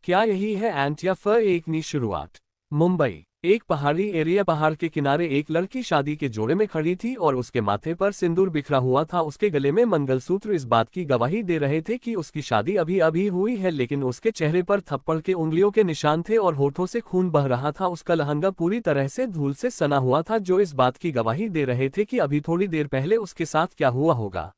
क्या यही है एंट या फिर एक नई शुरुआत? मुंबई, एक पहाड़ी एरिया। पहाड़ के किनारे एक लड़की शादी के जोड़े में खड़ी थी और उसके माथे पर सिंदूर बिखरा हुआ था। उसके गले में मंगलसूत्र इस बात की गवाही दे रहे थे कि उसकी शादी अभी अभी हुई है, लेकिन उसके चेहरे पर थप्पड़ के उंगलियों के निशान थे और होठों से खून बह रहा था। उसका लहंगा पूरी तरह से धूल से सना हुआ था, जो इस बात की गवाही दे रहे थे कि अभी थोड़ी देर पहले उसके साथ क्या हुआ होगा।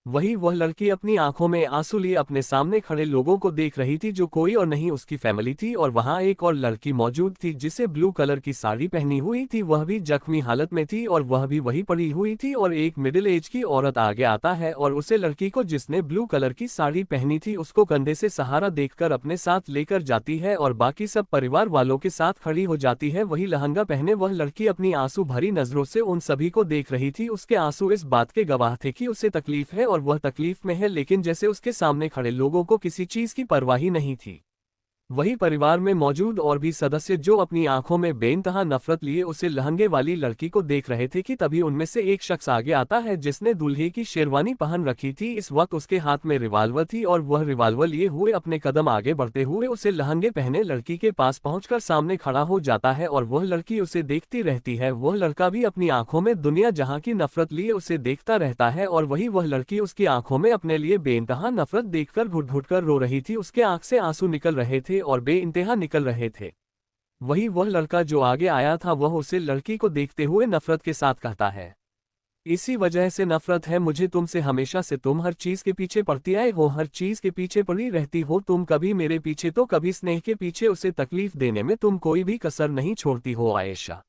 वही वह लड़की अपनी आंखों में आंसू लिए अपने सामने खड़े लोगों को देख रही थी, जो कोई और नहीं उसकी फैमिली थी। और वहां एक और लड़की मौजूद थी जिसे ब्लू कलर की साड़ी पहनी हुई थी। वह भी जख्मी हालत में थी और वह भी वही पड़ी हुई थी। और एक मिडिल एज की औरत आगे आता है और उसे लड़की को जिसने ब्लू कलर की साड़ी पहनी थी उसको कंधे से सहारा देकर अपने साथ लेकर जाती है और बाकी सब परिवार वालों के साथ खड़ी हो जाती है। वही लहंगा पहने वह लड़की अपनी आंसू भरी नजरों से उन सभी को देख रही थी। उसके आंसू इस बात के गवाह थे कि उसे तकलीफ है और वह तकलीफ में है, लेकिन जैसे उसके सामने खड़े लोगों को किसी चीज की परवाह ही नहीं थी। वही परिवार में मौजूद और भी सदस्य जो अपनी आंखों में बेइंतहा नफरत लिए उसे लहंगे वाली लड़की को देख रहे थे कि तभी उनमें से एक शख्स आगे आता है जिसने दूल्हे की शेरवानी पहन रखी थी। इस वक्त उसके हाथ में रिवाल्वर थी और वह रिवाल्वर लिए हुए अपने कदम आगे बढ़ते हुए उसे लहंगे पहने लड़की के पास पहुंचकर सामने खड़ा हो जाता है और वह लड़की उसे देखती रहती है। वह लड़का भी अपनी आंखों में दुनिया जहां की नफरत लिए उसे देखता रहता है और वही वह लड़की उसकी आंखों में अपने लिए बेइंतहा नफरत देखकर घुट घुट कर रो रही थी। उसके आंख से आंसू निकल रहे थे और बेइंतहा निकल रहे थे। वही वह लड़का जो आगे आया था वह उसे लड़की को देखते हुए नफरत के साथ कहता है, इसी वजह से नफरत है मुझे तुमसे हमेशा से। तुम हर चीज के पीछे पड़ती आए हो, हर चीज के पीछे पड़ी रहती हो। तुम कभी मेरे पीछे तो कभी स्नेह के पीछे। उसे तकलीफ देने में तुम कोई भी कसर नहीं छोड़ती हो आयशा।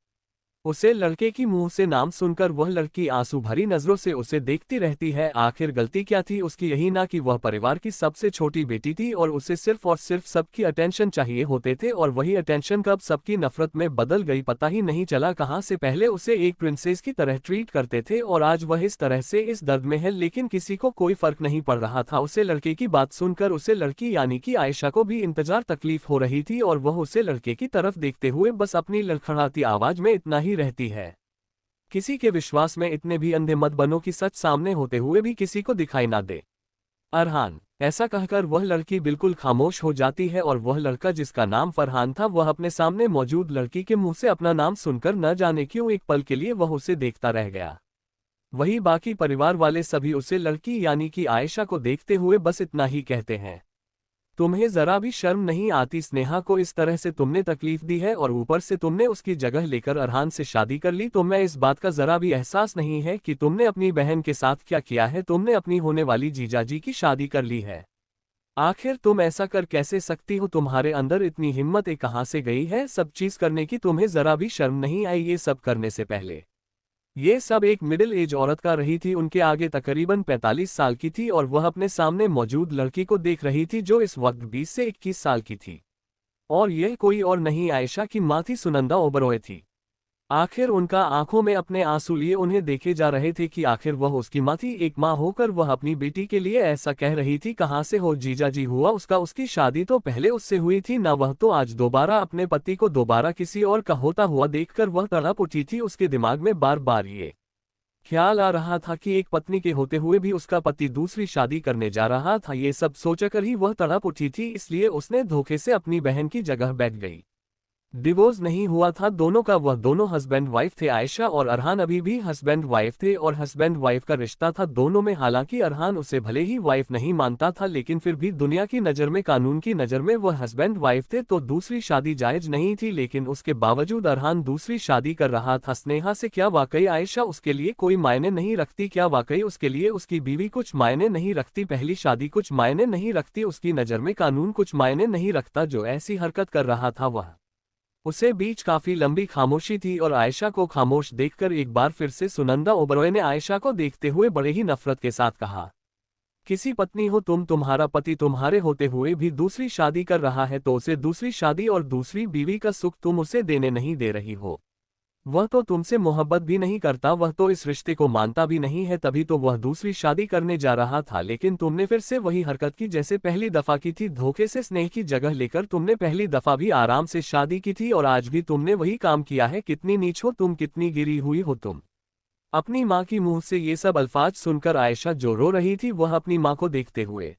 उसे लड़के की मुंह से नाम सुनकर वह लड़की आंसू भरी नजरों से उसे देखती रहती है। आखिर गलती क्या थी उसकी? यही ना कि वह परिवार की सबसे छोटी बेटी थी और उसे सिर्फ और सिर्फ सबकी अटेंशन चाहिए होते थे। और वही अटेंशन कब सबकी नफरत में बदल गई पता ही नहीं चला। कहां से पहले उसे एक प्रिंसेस की तरह ट्रीट करते थे और आज वह इस तरह से इस दर्द में है, लेकिन किसी को कोई फर्क नहीं पड़ रहा था। उसे लड़के की बात सुनकर उसे लड़की यानी कि आयशा को भी इंतजार तकलीफ हो रही थी और वह उसे लड़के की तरफ देखते हुए बस अपनी लड़खड़ाती आवाज में इतना ही रहती है, किसी के विश्वास में इतने भी अंधे मत बनो कि सच सामने होते हुए भी किसी को दिखाई ना दे। अरहान। ऐसा कहकर वह लड़की बिल्कुल खामोश हो जाती है और वह लड़का जिसका नाम फरहान था वह अपने सामने मौजूद लड़की के मुंह से अपना नाम सुनकर न जाने क्यों एक पल के लिए वह उसे देखता रह गया। वही बाकी परिवार वाले सभी उसे लड़की यानी कि आयशा को देखते हुए बस इतना ही कहते हैं, तुम्हें जरा भी शर्म नहीं आती? स्नेहा को इस तरह से तुमने तकलीफ दी है और ऊपर से तुमने उसकी जगह लेकर अरहान से शादी कर ली। तो मैं इस बात का जरा भी एहसास नहीं है कि तुमने अपनी बहन के साथ क्या किया है? तुमने अपनी होने वाली जीजाजी की शादी कर ली है। आखिर तुम ऐसा कर कैसे सकती हो? तुम्हारे अंदर इतनी हिम्मत कहाँ से गई है सब चीज करने की? तुम्हें जरा भी शर्म नहीं आई ये सब करने से पहले? ये सब एक मिडिल एज औरत का रही थी। उनके आगे तकरीबन 45 साल की थी और वह अपने सामने मौजूद लड़की को देख रही थी जो इस वक्त 20 से 21 साल की थी। और यह कोई और नहीं आयशा की मां थी, सुनंदा ओबरॉय थी। आखिर उनका आंखों में अपने आंसू लिए उन्हें देखे जा रहे थे कि आखिर वह उसकी मां थी। एक मां होकर वह अपनी बेटी के लिए ऐसा कह रही थी। कहां से हो जीजाजी हुआ उसका? उसकी शादी तो पहले उससे हुई थी ना। वह तो आज दोबारा अपने पति को दोबारा किसी और का होता हुआ देखकर वह तड़प उठी थी। उसके दिमाग में बार बार ये ख्याल आ रहा था कि एक पत्नी के होते हुए भी उसका पति दूसरी शादी करने जा रहा था। ये सब सोचकर ही वह तड़प उठी थी, इसलिए उसने धोखे से अपनी बहन की जगह बैठ गई। डिवोर्स नहीं हुआ था दोनों का, वह दोनों हस्बैंड वाइफ थे। आयशा और अरहान अभी भी हस्बैंड वाइफ थे और हस्बैंड वाइफ का रिश्ता था दोनों में। हालांकि अरहान उसे भले ही वाइफ नहीं मानता था, लेकिन फिर भी दुनिया की नज़र में, कानून की नज़र में वह हस्बैंड वाइफ थे, तो दूसरी शादी जायज नहीं थी। लेकिन उसके बावजूद अरहान दूसरी शादी कर रहा था स्नेहा से। क्या वाकई आयशा उसके लिए कोई मायने नहीं रखती? क्या वाकई उसके लिए उसकी बीवी कुछ मायने नहीं रखती? पहली शादी कुछ मायने नहीं रखती? उसकी नज़र में कानून कुछ मायने नहीं रखता? जो ऐसी हरकत कर रहा था वह उसे बीच काफी लंबी खामोशी थी और आयशा को खामोश देखकर एक बार फिर से सुनंदा ओबरॉय ने आयशा को देखते हुए बड़े ही नफरत के साथ कहा, किसी पत्नी हो तुम, तुम्हारा पति तुम्हारे होते हुए भी दूसरी शादी कर रहा है तो उसे दूसरी शादी और दूसरी बीवी का सुख तुम उसे देने नहीं दे रही हो। वह तो तुमसे मोहब्बत भी नहीं करता, वह तो इस रिश्ते को मानता भी नहीं है, तभी तो वह दूसरी शादी करने जा रहा था। लेकिन तुमने फिर से वही हरकत की जैसे पहली दफा की थी। धोखे से स्नेह की जगह लेकर तुमने पहली दफा भी आराम से शादी की थी और आज भी तुमने वही काम किया है। कितनी नीच हो तुम, कितनी गिरी हुई हो तुम। अपनी माँ की मुंह से ये सब अल्फाज सुनकर आयशा जो रो रही थी वह अपनी माँ को देखते हुए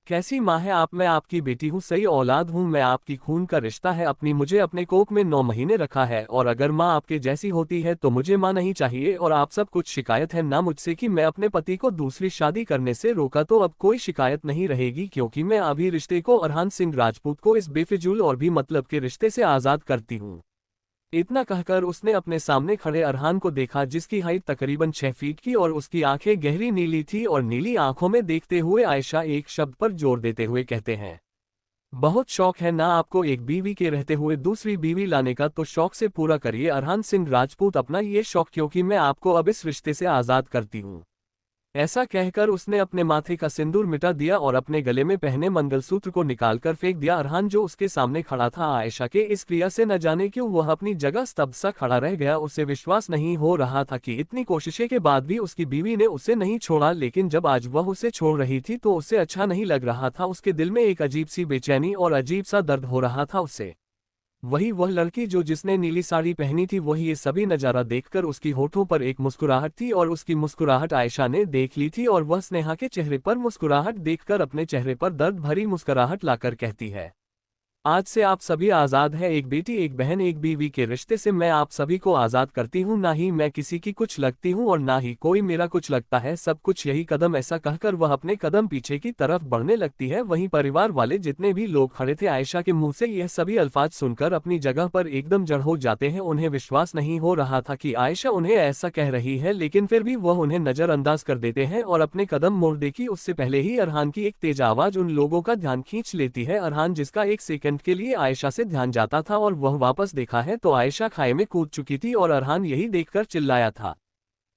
कैसी माँ है आप? मैं आपकी बेटी हूँ, सही औलाद हूँ, मैं आपकी खून का रिश्ता है, अपनी मुझे अपने कोख में 9 महीने रखा है, और अगर माँ आपके जैसी होती है तो मुझे माँ नहीं चाहिए। और आप सब कुछ शिकायत है ना मुझसे कि मैं अपने पति को दूसरी शादी करने से रोका, तो अब कोई शिकायत नहीं रहेगी, क्योंकि मैं अभी रिश्ते को अरहान सिंह राजपूत को इस बेफिजूल और भी मतलब के रिश्ते से आज़ाद करती हूँ। इतना कहकर उसने अपने सामने खड़े अरहान को देखा, जिसकी हाइट तकरीबन 6 फीट की और उसकी आंखें गहरी नीली थी, और नीली आंखों में देखते हुए आयशा एक शब्द पर जोर देते हुए कहते हैं, बहुत शौक है ना आपको एक बीवी के रहते हुए दूसरी बीवी लाने का, तो शौक से पूरा करिए अरहान सिंह राजपूत अपना ये शौक, क्योंकि मैं आपको अब इस रिश्ते से आज़ाद करती हूँ। ऐसा कहकर उसने अपने माथे का सिंदूर मिटा दिया और अपने गले में पहने मंगलसूत्र को निकालकर फेंक दिया। अरहान जो उसके सामने खड़ा था, आयशा के इस क्रिया से न जाने क्यों वह अपनी जगह स्तब्ध सा खड़ा रह गया। उसे विश्वास नहीं हो रहा था कि इतनी कोशिशें के बाद भी उसकी बीवी ने उसे नहीं छोड़ा, लेकिन जब आज वह उसे छोड़ रही थी तो उसे अच्छा नहीं लग रहा था। उसके दिल में एक अजीब सी बेचैनी और अजीब सा दर्द हो रहा था। उसे वही वह लड़की जो जिसने नीली साड़ी पहनी थी, वही ये सभी नज़ारा देखकर उसकी होठों पर एक मुस्कुराहट थी, और उसकी मुस्कुराहट आयशा ने देख ली थी, और वह स्नेहा के चेहरे पर मुस्कुराहट देखकर अपने चेहरे पर दर्द भरी मुस्कुराहट लाकर कहती है, आज से आप सभी आज़ाद हैं, एक बेटी एक बहन एक बीवी के रिश्ते से मैं आप सभी को आज़ाद करती हूँ। ना ही मैं किसी की कुछ लगती हूँ और ना ही कोई मेरा कुछ लगता है, सब कुछ यही कदम। ऐसा कहकर वह अपने कदम पीछे की तरफ बढ़ने लगती है। वहीं परिवार वाले जितने भी लोग खड़े थे, आयशा के मुंह से यह सभी अल्फाज सुनकर अपनी जगह पर एकदम जड़ हो जाते हैं। उन्हें विश्वास नहीं हो रहा था कि आयशा उन्हें ऐसा कह रही है, लेकिन फिर भी वह उन्हें नज़रअंदाज कर देते हैं और अपने कदम मोड़ देगी। उससे पहले ही अरहान की एक तेज आवाज़ उन लोगों का ध्यान खींच लेती है। अरहान, जिसका एक सेकंड के लिए आयशा से ध्यान जाता था और वह वापस देखा है तो आयशा खाई में कूद चुकी थी, और अरहान यही देखकर चिल्लाया था,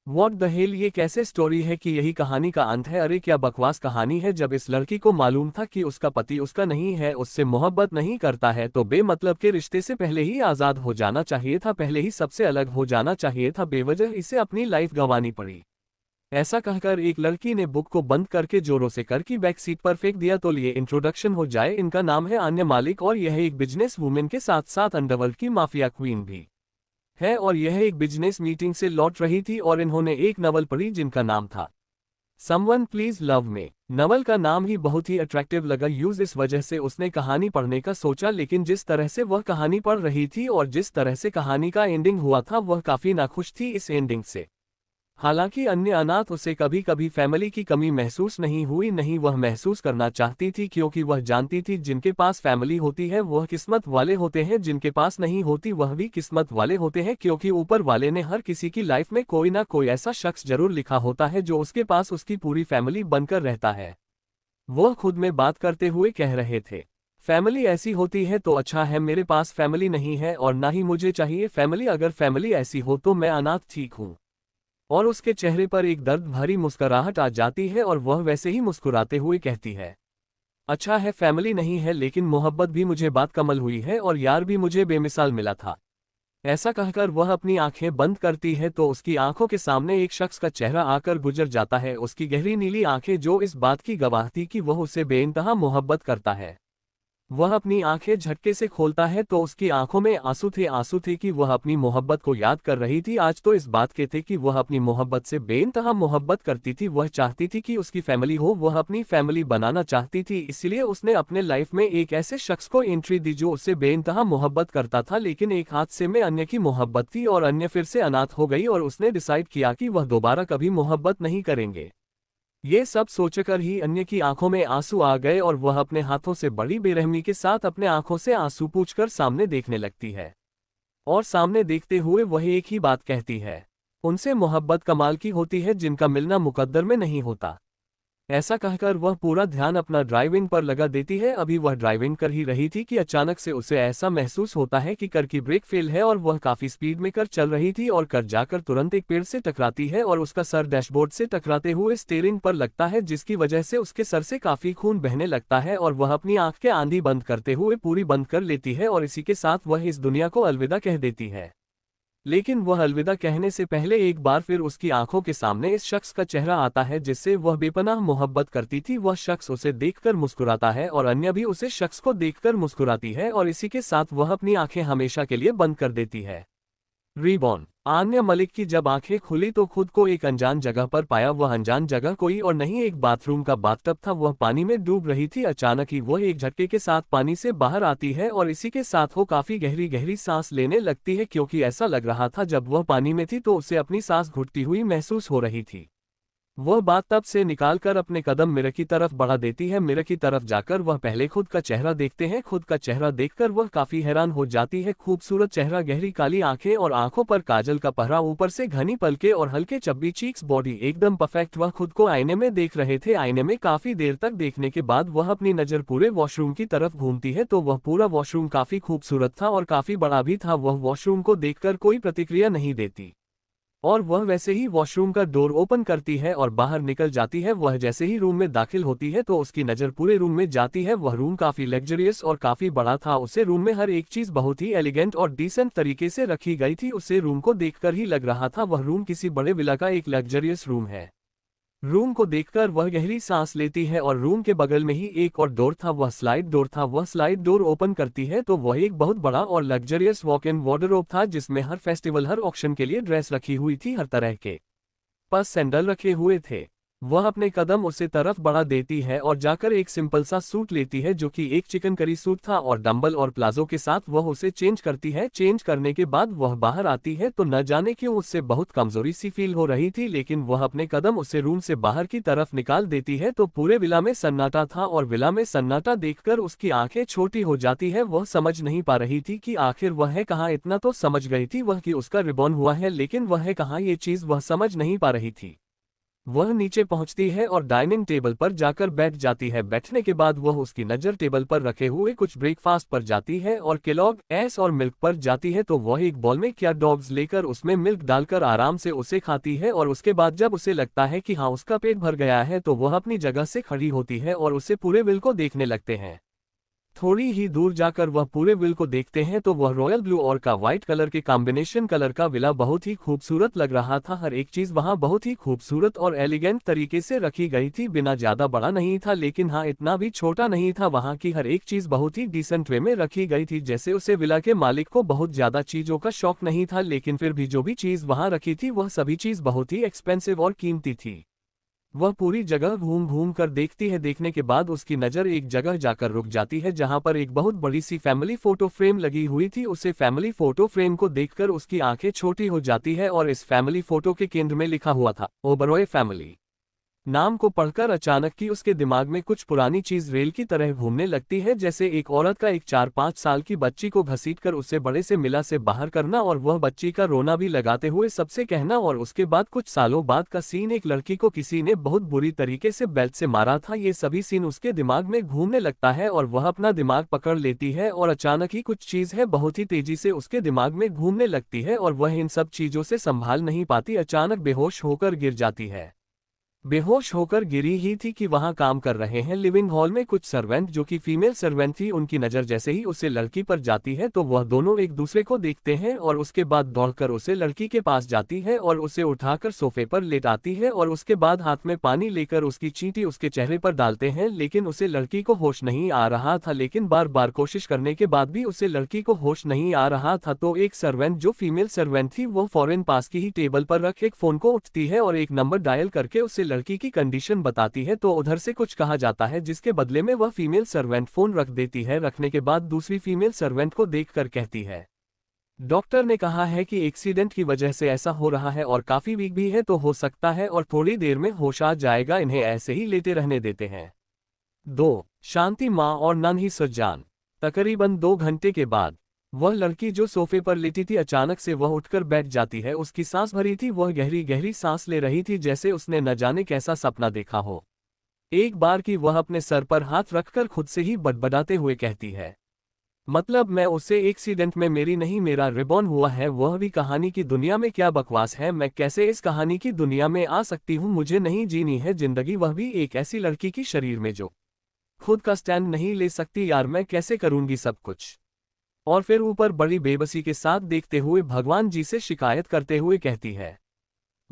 व्हाट द हेल, ये कैसे स्टोरी है कि यही कहानी का अंत है? अरे क्या बकवास कहानी है। जब इस लड़की को मालूम था कि उसका पति उसका नहीं है, उससे मोहब्बत नहीं करता है, तो बेमतलब के रिश्ते से पहले ही आज़ाद हो जाना चाहिए था, पहले ही सबसे अलग हो जाना चाहिए था। बेवजह इसे अपनी लाइफ गंवानी पड़ी। ऐसा कहकर एक लड़की ने बुक को बंद करके जोरों से कर की बैक सीट पर फेंक दिया। तो लिए इंट्रोडक्शन हो जाए, इनका नाम है आन्या मालिक, और यह एक बिजनेस वुमेन के साथ साथ अंडरवर्ल्ड की माफिया क्वीन भी है, और यह एक बिजनेस मीटिंग से लौट रही थी और इन्होंने एक नवल पढ़ी जिनका नाम था समवन प्लीज लव में। नवल का नाम ही बहुत ही अट्रैक्टिव लगा यूज, इस वजह से उसने कहानी पढ़ने का सोचा, लेकिन जिस तरह से वह कहानी पढ़ रही थी और जिस तरह से कहानी का एंडिंग हुआ था, वह काफी नाखुश थी इस एंडिंग से। हालांकि अन्य अनाथ उसे कभी कभी फैमिली की कमी महसूस नहीं हुई, नहीं वह महसूस करना चाहती थी, क्योंकि वह जानती थी जिनके पास फैमिली होती है वह किस्मत वाले होते हैं, जिनके पास नहीं होती वह भी किस्मत वाले होते हैं, क्योंकि ऊपर वाले ने हर किसी की लाइफ में कोई ना कोई ऐसा शख्स जरूर लिखा होता है जो उसके पास उसकी पूरी फैमिली बनकर रहता है। वह खुद में बात करते हुए कह रहे थे, फैमिली ऐसी होती है तो अच्छा है, मेरे पास फैमिली नहीं है और ना ही मुझे चाहिए फैमिली, अगर फैमिली ऐसी हो तो मैं अनाथ ठीक हूँ। और उसके चेहरे पर एक दर्द भरी मुस्कुराहट आ जाती है और वह वैसे ही मुस्कुराते हुए कहती है, अच्छा है फैमिली नहीं है, लेकिन मोहब्बत भी मुझे बात कमल हुई है और यार भी मुझे बेमिसाल मिला था। ऐसा कहकर वह अपनी आंखें बंद करती है तो उसकी आंखों के सामने एक शख्स का चेहरा आकर गुजर जाता है, उसकी गहरी नीली आंखें जो इस बात की गवाह थी कि वह उसे बेइंतहा मोहब्बत करता है। वह अपनी आंखें झटके से खोलता है तो उसकी आंखों में आंसू थे कि वह अपनी मोहब्बत को याद कर रही थी। आज तो इस बात के थे कि वह अपनी मोहब्बत से बेइंतहा मोहब्बत करती थी, वह चाहती थी कि उसकी फैमिली हो, वह अपनी फैमिली बनाना चाहती थी, इसलिए उसने अपने लाइफ में एक ऐसे शख्स को एंट्री दी जो उससे बेइंतहा मोहब्बत करता था। लेकिन एक हादसे में अन्य की मोहब्बत थी और अन्य फिर से अनाथ हो गई और उसने डिसाइड किया कि वह दोबारा कभी मोहब्बत नहीं करेंगे। ये सब सोचकर ही अन्य की आंखों में आंसू आ गए और वह अपने हाथों से बड़ी बेरहमी के साथ अपने आंखों से आंसू पूछकर सामने देखने लगती है, और सामने देखते हुए वह एक ही बात कहती है, उनसे मोहब्बत कमाल की होती है जिनका मिलना मुकद्दर में नहीं होता। ऐसा कहकर वह पूरा ध्यान अपना ड्राइविंग पर लगा देती है। अभी वह ड्राइविंग कर ही रही थी कि अचानक से उसे ऐसा महसूस होता है कि कार की ब्रेक फेल है और वह काफी स्पीड में कार चल रही थी और कार जाकर तुरंत एक पेड़ से टकराती है और उसका सर डैशबोर्ड से टकराते हुए स्टीयरिंग पर लगता है, जिसकी वजह से उसके सर से काफी खून बहने लगता है और वह अपनी आंख के आंधी बंद करते हुए पूरी बंद कर लेती है और इसी के साथ वह इस दुनिया को अलविदा कह देती है। लेकिन वह अलविदा कहने से पहले एक बार फिर उसकी आंखों के सामने इस शख्स का चेहरा आता है जिससे वह बेपनाह मोहब्बत करती थी। वह शख्स उसे देखकर मुस्कुराता है और अन्य भी उसे शख्स को देखकर मुस्कुराती है और इसी के साथ वह अपनी आंखें हमेशा के लिए बंद कर देती है। रीबॉर्न। आन्या मलिक की जब आंखें खुली तो खुद को एक अनजान जगह पर पाया। वह अनजान जगह कोई और नहीं एक बाथरूम का बाथटब था। वह पानी में डूब रही थी। अचानक ही वह एक झटके के साथ पानी से बाहर आती है और इसी के साथ वो काफी गहरी गहरी सांस लेने लगती है, क्योंकि ऐसा लग रहा था जब वह पानी में थी तो उसे अपनी सांस घुटती हुई महसूस हो रही थी। वह बाथटब से निकालकर अपने कदम मिरर की तरफ बढ़ा देती है। मिरर की तरफ जाकर वह पहले खुद का चेहरा देखते हैं। खुद का चेहरा देखकर वह काफी हैरान हो जाती है। खूबसूरत चेहरा, गहरी काली आंखें और आंखों पर काजल का पहरा, ऊपर से घनी पलके और हल्के चब्बी चीक्स, बॉडी एकदम परफेक्ट। वह खुद को आईने में देख रहे थे। आईने में काफी देर तक देखने के बाद वह अपनी नजर पूरे वॉशरूम की तरफ घूमती है तो वह पूरा वॉशरूम काफी खूबसूरत था और काफी बड़ा भी था। वह वॉशरूम को देखकर कोई प्रतिक्रिया नहीं देती और वह वैसे ही वॉशरूम का डोर ओपन करती है और बाहर निकल जाती है। वह जैसे ही रूम में दाखिल होती है तो उसकी नज़र पूरे रूम में जाती है। वह रूम काफ़ी लग्जरियस और काफ़ी बड़ा था। उसे रूम में हर एक चीज़ बहुत ही एलिगेंट और डिसेंट तरीके से रखी गई थी। उसे रूम को देखकर ही लग रहा था वह रूम किसी बड़े विला का एक लग्जरियस रूम है। रूम को देखकर वह गहरी सांस लेती है और रूम के बगल में ही एक और डोर था। वह स्लाइड डोर था। वह स्लाइड डोर ओपन करती है तो वह एक बहुत बड़ा और लग्जरियस वॉक इन वार्डरोब था, जिसमें हर फेस्टिवल, हर ऑक्शन के लिए ड्रेस रखी हुई थी। हर तरह के पर्स, सैंडल रखे हुए थे। वह अपने कदम उसे तरफ बढ़ा देती है और जाकर एक सिंपल सा सूट लेती है जो कि एक चिकन करी सूट था और डंबल और प्लाजो के साथ वह उसे चेंज करती है। चेंज करने के बाद वह बाहर आती है तो न जाने क्यों उससे बहुत कमजोरी सी फील हो रही थी, लेकिन वह अपने कदम उसे रूम से बाहर की तरफ निकाल देती है तो पूरे विला में सन्नाटा था और विला में सन्नाटा देखकर उसकी आंखें छोटी हो जाती है। वह समझ नहीं पा रही थी कि आखिर वह है कहाँ। इतना तो समझ गई थी वह कि उसका रिबॉन हुआ है, लेकिन वह है कहाँ ये चीज वह समझ नहीं पा रही थी। वह नीचे पहुंचती है और डाइनिंग टेबल पर जाकर बैठ जाती है। बैठने के बाद वह उसकी नज़र टेबल पर रखे हुए कुछ ब्रेकफास्ट पर जाती है और केलॉग एस और मिल्क पर जाती है तो वह एक बॉल में क्या डॉग्स लेकर उसमें मिल्क डालकर आराम से उसे खाती है और उसके बाद जब उसे लगता है कि हाँ उसका पेट भर गया है तो वह अपनी जगह से खड़ी होती है और उसे पूरे विल को देखने लगते हैं। थोड़ी ही दूर जाकर वह पूरे विल को देखते हैं तो वह रॉयल ब्लू और का व्हाइट कलर के कॉम्बिनेशन कलर का विला बहुत ही खूबसूरत लग रहा था। हर एक चीज वहां बहुत ही खूबसूरत और एलिगेंट तरीके से रखी गई थी। बिना ज्यादा बड़ा नहीं था लेकिन हाँ इतना भी छोटा नहीं था। वहां की हर एक चीज बहुत ही डिसेंट वे में रखी गई थी। जैसे उसे विला के मालिक को बहुत ज्यादा चीजों का शौक नहीं था, लेकिन फिर भी जो भी चीज वहां रखी थी वह सभी चीज बहुत ही एक्सपेंसिव और कीमती थी। वह पूरी जगह घूम घूम कर देखती है। देखने के बाद उसकी नज़र एक जगह जाकर रुक जाती है जहां पर एक बहुत बड़ी सी फैमिली फोटो फ्रेम लगी हुई थी। उसे फैमिली फोटो फ्रेम को देखकर उसकी आंखें छोटी हो जाती है और इस फैमिली फोटो के केंद्र में लिखा हुआ था ओबरॉय फैमिली। नाम को पढ़कर अचानक ही उसके दिमाग में कुछ पुरानी चीज रेल की तरह घूमने लगती है, जैसे एक औरत का एक 4-5 साल की बच्ची को घसीटकर उसे बड़े से मिला से बाहर करना और वह बच्ची का रोना भी लगाते हुए सबसे कहना। और उसके बाद कुछ सालों बाद का सीन, एक लड़की को किसी ने बहुत बुरी तरीके से बेल्ट से मारा था। ये सभी सीन उसके दिमाग में घूमने लगता है और वह अपना दिमाग पकड़ लेती है और अचानक ही कुछ चीज है बहुत ही तेजी से उसके दिमाग में घूमने लगती है और वह इन सब चीजों से संभाल नहीं पाती। अचानक बेहोश होकर गिर जाती है। बेहोश होकर गिरी ही थी कि वहां काम कर रहे हैं लिविंग हॉल में कुछ सर्वेंट, जो कि फीमेल सर्वेंट थी। उनकी नज़र जैसे ही उसे लड़की पर जाती है तो वह दोनों एक दूसरे को देखते हैं और उसके बाद दौड़कर उसे लड़की के पास जाती है और उसे उठाकर सोफे पर लेटाती है और उसके बाद हाथ में पानी लेकर उसकी चींटी उसके चेहरे पर डालते हैं। लेकिन उसे लड़की को होश नहीं आ रहा था, लेकिन बार बार कोशिश करने के बाद भी उसे लड़की को होश नहीं आ रहा था। तो एक सर्वेंट जो फीमेल सर्वेंट थी वो फौरन पास की ही टेबल पर रख एक फोन को उठती है और एक नंबर डायल करके उसे लड़की की कंडीशन बताती है। तो उधर से कुछ कहा जाता है जिसके बदले में वह फीमेल सर्वेंट फोन रख देती है। रखने के बाद दूसरी फीमेल सर्वेंट को देखकर कहती है, डॉक्टर ने कहा है कि एक्सीडेंट की वजह से ऐसा हो रहा है और काफी वीक भी है, तो हो सकता है और थोड़ी देर में होश आ जाएगा, इन्हें ऐसे ही लेटे रहने देते हैं। 2. शांति माँ और नन्ही सुजान। तकरीबन 2 घंटे के बाद वह लड़की जो सोफे पर लेटी थी अचानक से वह उठकर बैठ जाती है। उसकी सांस भरी थी, वह गहरी गहरी सांस ले रही थी जैसे उसने न जाने कैसा सपना देखा हो। एक बार की वह अपने सर पर हाथ रखकर खुद से ही बड़बड़ाते हुए कहती है, मतलब मैं उसे एक्सीडेंट में मेरी नहीं, मेरा रिबॉर्न हुआ है। वह भी कहानी की दुनिया में, क्या बकवास है, मैं कैसे इस कहानी की दुनिया में आ सकती हूँ, मुझे नहीं जीनी है जिंदगी, वह भी एक ऐसी लड़की की शरीर में जो खुद का स्टैंड नहीं ले सकती। यार मैं कैसे करूँगी सब कुछ। और फिर ऊपर बड़ी बेबसी के साथ देखते हुए भगवान जी से शिकायत करते हुए कहती है,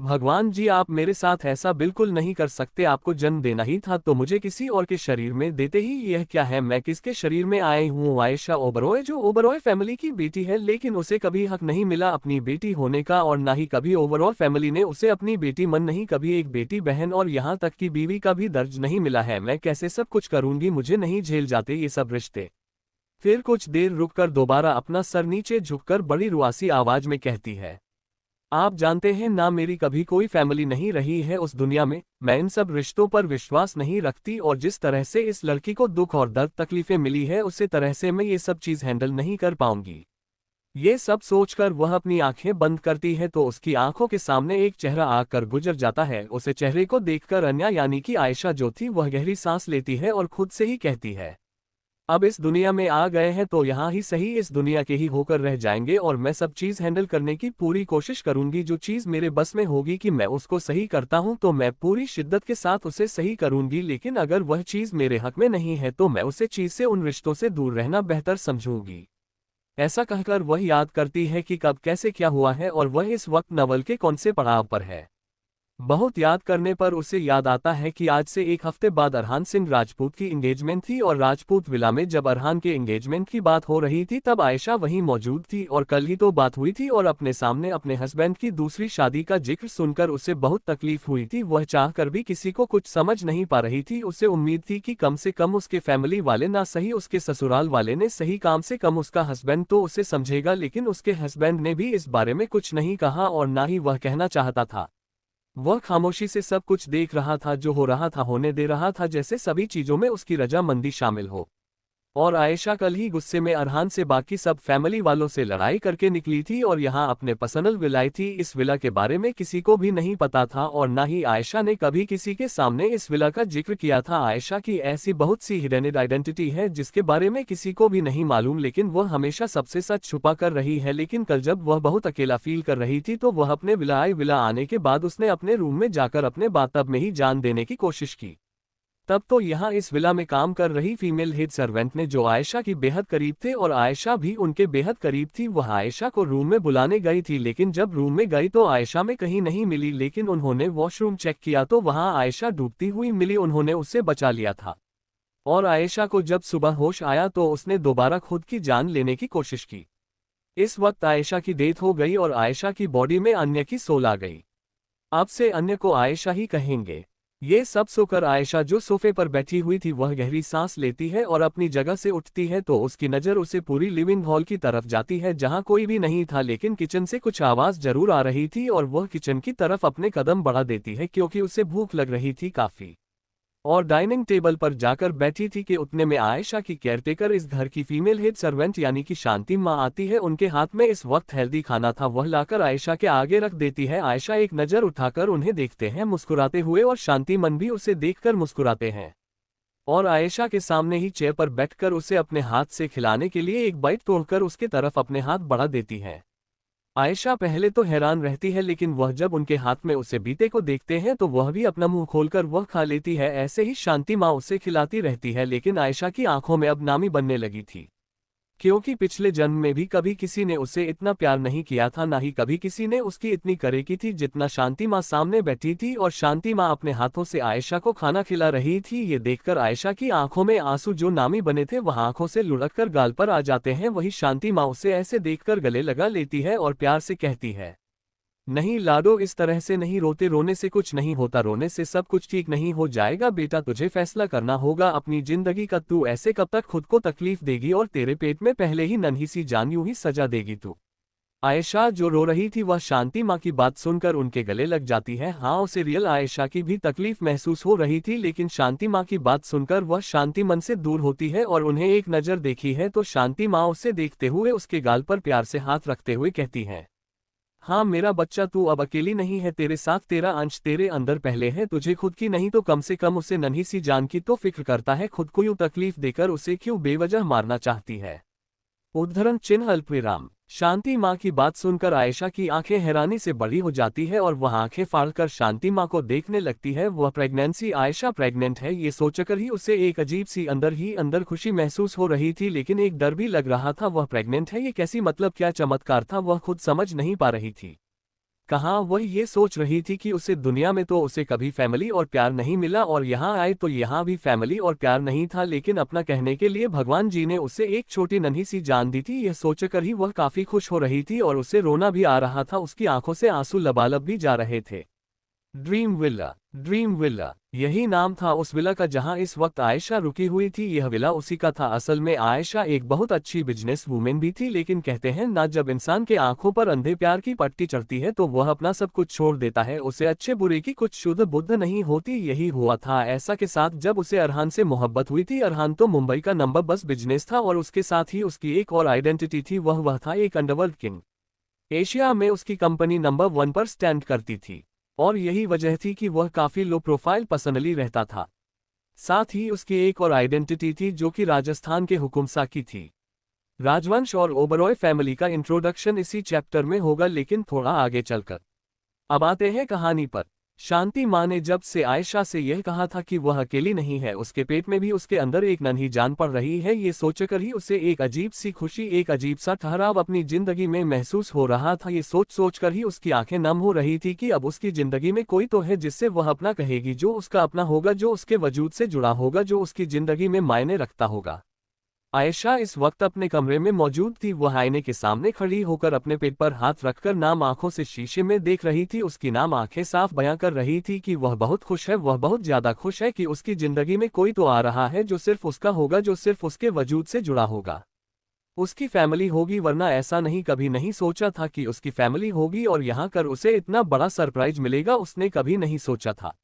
भगवान जी, आप मेरे साथ ऐसा बिल्कुल नहीं कर सकते। आपको जन्म देना ही था तो मुझे किसी और के शरीर में देते ही। यह क्या है, मैं किसके शरीर में आई हूँ? आयशा ओबरॉय, जो ओबरॉय फैमिली की बेटी है, लेकिन उसे कभी हक नहीं मिला अपनी बेटी होने का, और ना ही कभी ओवरऑल फैमिली ने उसे अपनी बेटी मन नहीं, कभी एक बेटी बहन और यहाँ तक कि बीवी का भी दर्ज नहीं मिला है। मैं कैसे सब कुछ करूंगी? मुझे नहीं झेल जाते ये सब रिश्ते। फिर कुछ देर रुककर दोबारा अपना सर नीचे झुककर बड़ी रुआसी आवाज में कहती है, आप जानते हैं ना, मेरी कभी कोई फैमिली नहीं रही है उस दुनिया में। मैं इन सब रिश्तों पर विश्वास नहीं रखती, और जिस तरह से इस लड़की को दुख और दर्द तकलीफें मिली है, उसी तरह से मैं ये सब चीज हैंडल नहीं कर पाऊंगी। ये सब सोचकर वह अपनी आंखें बंद करती है तो उसकी आंखों के सामने एक चेहरा आकर गुजर जाता है। उसे चेहरे को देखकर अन्या यानी कि आयशा जो थी, वह गहरी सांस लेती है और खुद से ही कहती है, अब इस दुनिया में आ गए हैं तो यहाँ ही सही, इस दुनिया के ही होकर रह जाएंगे, और मैं सब चीज हैंडल करने की पूरी कोशिश करूंगी। जो चीज मेरे बस में होगी कि मैं उसको सही करता हूँ तो मैं पूरी शिद्दत के साथ उसे सही करूंगी, लेकिन अगर वह चीज मेरे हक में नहीं है तो मैं उसे चीज से, उन रिश्तों से दूर रहना बेहतर समझूंगी। ऐसा कहकर वह याद करती है कि कब कैसे क्या हुआ है और वह इस वक्त नवल के कौन से पड़ाव पर है। बहुत याद करने पर उसे याद आता है कि आज से एक हफ्ते बाद अरहान सिंह राजपूत की एंगेजमेंट थी, और राजपूत विला में जब अरहान के एंगेजमेंट की बात हो रही थी तब आयशा वहीं मौजूद थी, और कल ही तो बात हुई थी, और अपने सामने अपने हस्बैंड की दूसरी शादी का जिक्र सुनकर उसे बहुत तकलीफ हुई थी। वह चाहकर भी किसी को कुछ समझ नहीं पा रही थी। उसे उम्मीद थी कि कम से कम उसके फैमिली वाले, ना सही उसके ससुराल वाले ने सही, काम से कम उसका हस्बैंड तो उसे समझेगा, लेकिन उसके हस्बैंड ने भी इस बारे में कुछ नहीं कहा, और ना ही वह कहना चाहता था। वह खामोशी से सब कुछ देख रहा था, जो हो रहा था होने दे रहा था, जैसे सभी चीजों में उसकी रजामंदी शामिल हो। और आयशा कल ही गुस्से में अरहान से बाकी सब फैमिली वालों से लड़ाई करके निकली थी और यहाँ अपने पर्सनल विला थी। इस विला के बारे में किसी को भी नहीं पता था, और ना ही आयशा ने कभी किसी के सामने इस विला का जिक्र किया था। आयशा की ऐसी बहुत सी हिडन आइडेंटिटी है जिसके बारे में किसी को भी नहीं मालूम, लेकिन वह हमेशा सबसे सच छुपा कर रही है। लेकिन कल जब वह बहुत अकेला फील कर रही थी तो वह अपने विला आने के बाद उसने अपने रूम में जाकर अपने बातब में ही जान देने की कोशिश की। तब तो यहाँ इस विला में काम कर रही फीमेल हेड सर्वेंट ने, जो आयशा की बेहद करीब थे और आयशा भी उनके बेहद करीब थी, वह आयशा को रूम में बुलाने गई थी। लेकिन जब रूम में गई तो आयशा में कहीं नहीं मिली, लेकिन उन्होंने वॉशरूम चेक किया तो वहाँ आयशा डूबती हुई मिली। उन्होंने उससे बचा लिया था, और आयशा को जब सुबह होश आया तो उसने दोबारा खुद की जान लेने की कोशिश की। इस वक्त आयशा की डेथ हो गई और आयशा की बॉडी में अन्य की सोल आ गई। अब से अन्य को आयशा ही कहेंगे। ये सब सोकर आयशा जो सोफे पर बैठी हुई थी वह गहरी सांस लेती है और अपनी जगह से उठती है तो उसकी नज़र उसे पूरी लिविंग हॉल की तरफ जाती है, जहां कोई भी नहीं था, लेकिन किचन से कुछ आवाज़ जरूर आ रही थी, और वह किचन की तरफ अपने कदम बढ़ा देती है क्योंकि उसे भूख लग रही थी काफ़ी। और डाइनिंग टेबल पर जाकर बैठी थी कि उतने में आयशा की केयरटेकर, इस घर की फीमेल हेड सर्वेंट यानी कि शांति माँ आती है। उनके हाथ में इस वक्त हेल्दी खाना था, वह लाकर आयशा के आगे रख देती है। आयशा एक नज़र उठाकर उन्हें देखते हैं मुस्कुराते हुए, और शांति मन भी उसे देखकर मुस्कुराते हैं, और आयशा के सामने ही चेयर पर बैठकर उसे अपने हाथ से खिलाने के लिए एक बाइट तोड़कर उसके तरफ अपने हाथ बढ़ा देती है। आयशा पहले तो हैरान रहती है, लेकिन वह जब उनके हाथ में उसे बीते को देखते हैं तो वह भी अपना मुंह खोलकर वह खा लेती है। ऐसे ही शांति माँ उसे खिलाती रहती है, लेकिन आयशा की आंखों में अब नामी बनने लगी थी, क्योंकि पिछले जन्म में भी कभी किसी ने उसे इतना प्यार नहीं किया था, ना ही कभी किसी ने उसकी इतनी करे की थी जितना शांति माँ सामने बैठी थी, और शांति माँ अपने हाथों से आयशा को खाना खिला रही थी। ये देखकर आयशा की आंखों में आंसू जो नामी बने थे वह आंखों से लुढ़क कर गाल पर आ जाते हैं। वही शांति माँ उसे ऐसे देखकर गले लगा लेती है और प्यार से कहती है, नहीं लाडो, इस तरह से नहीं रोते, रोने से कुछ नहीं होता, रोने से सब कुछ ठीक नहीं हो जाएगा बेटा, तुझे फैसला करना होगा अपनी जिंदगी का। तू ऐसे कब तक खुद को तकलीफ देगी, और तेरे पेट में पहले ही नन्ही सी जान यूं ही सजा देगी तू। आयशा जो रो रही थी वह शांति माँ की बात सुनकर उनके गले लग जाती है। हाँ, उसे रियल आयशा की भी तकलीफ महसूस हो रही थी, लेकिन शांति माँ की बात सुनकर वह शांति मन से दूर होती है, और उन्हें एक नज़र देखी है तो शांति माँ उसे देखते हुए उसके गाल पर प्यार से हाथ रखते हुए कहती हैं, हाँ मेरा बच्चा, तू अब अकेली नहीं है, तेरे साथ तेरा अंश तेरे अंदर पहले है। तुझे खुद की नहीं तो कम से कम उसे नन्ही सी जान की तो फिक्र करता है, खुद को यूं तकलीफ देकर उसे क्यों बेवजह मारना चाहती है। उद्धरण चिन्ह अल्पविराम। शांति माँ की बात सुनकर आयशा की आंखें हैरानी से बड़ी हो जाती है और वह आंखें फाड़कर शांति माँ को देखने लगती है। वह प्रेगनेंसी, आयशा प्रेग्नेंट है, ये सोचकर ही उसे एक अजीब सी अंदर ही अंदर खुशी महसूस हो रही थी, लेकिन एक डर भी लग रहा था। वह प्रेग्नेंट है, ये कैसी मतलब क्या चमत्कार था, वह खुद समझ नहीं पा रही थी। कहाँ वह ये सोच रही थी कि उसे दुनिया में तो उसे कभी फैमिली और प्यार नहीं मिला और यहाँ आए तो यहाँ भी फैमिली और प्यार नहीं था, लेकिन अपना कहने के लिए भगवान जी ने उसे एक छोटी नन्ही सी जान दी थी। यह सोचकर ही वह काफी खुश हो रही थी और उसे रोना भी आ रहा था, उसकी आंखों से आंसू लबालब भी जा रहे थे। ड्रीम विला, यही नाम था उस विला का जहां इस वक्त आयशा रुकी हुई थी। यह विला उसी का था। असल में आयशा एक बहुत अच्छी बिजनेस वूमेन भी थी, लेकिन कहते हैं ना, जब इंसान के आंखों पर अंधे प्यार की पट्टी चढ़ती है तो वह अपना सब कुछ छोड़ देता है। उसे अच्छे बुरे की कुछ शुद्ध बुद्ध नहीं होती। यही हुआ था ऐसा के साथ जब उसे अरहान से मोहब्बत हुई थी। अरहान तो मुंबई का नंबर बस बिजनेस था और उसके साथ ही उसकी एक और आइडेंटिटी थी, वह था एक अंडरवर्ल्ड किंग। एशिया में उसकी कंपनी नंबर 1 पर स्टैंड करती थी और यही वजह थी कि वह काफी लो प्रोफाइल पर्सनली रहता था। साथ ही उसकी एक और आइडेंटिटी थी जो कि राजस्थान के हुकुमशाह की थी। राजवंश और ओबरॉय फैमिली का इंट्रोडक्शन इसी चैप्टर में होगा, लेकिन थोड़ा आगे चलकर। अब आते हैं कहानी पर। शांति माँ ने जब से आयशा से यह कहा था कि वह अकेली नहीं है, उसके पेट में भी उसके अंदर एक नन्ही जान पड़ रही है, ये सोचकर ही उसे एक अजीब सी खुशी, एक अजीब सा ठहराव अपनी जिंदगी में महसूस हो रहा था। ये सोच सोचकर ही उसकी आंखें नम हो रही थी कि अब उसकी जिंदगी में कोई तो है जिससे वह अपना कहेगी, जो उसका अपना होगा, जो उसके वजूद से जुड़ा होगा, जो उसकी जिंदगी में मायने रखता होगा। आयशा इस वक्त अपने कमरे में मौजूद थी। वह आईने के सामने खड़ी होकर अपने पेट पर हाथ रखकर नाम आंखों से शीशे में देख रही थी। उसकी नाम आंखें साफ बयां कर रही थी कि वह बहुत खुश है, वह बहुत ज्यादा खुश है कि उसकी जिंदगी में कोई तो आ रहा है जो सिर्फ उसका होगा, जो सिर्फ उसके वजूद से जुड़ा होगा। उसकी फैमिली होगी, वरना ऐसा नहीं कभी नहीं सोचा था कि उसकी फैमिली होगी और यहाँ कर उसे इतना बड़ा सरप्राइज मिलेगा, उसने कभी नहीं सोचा था।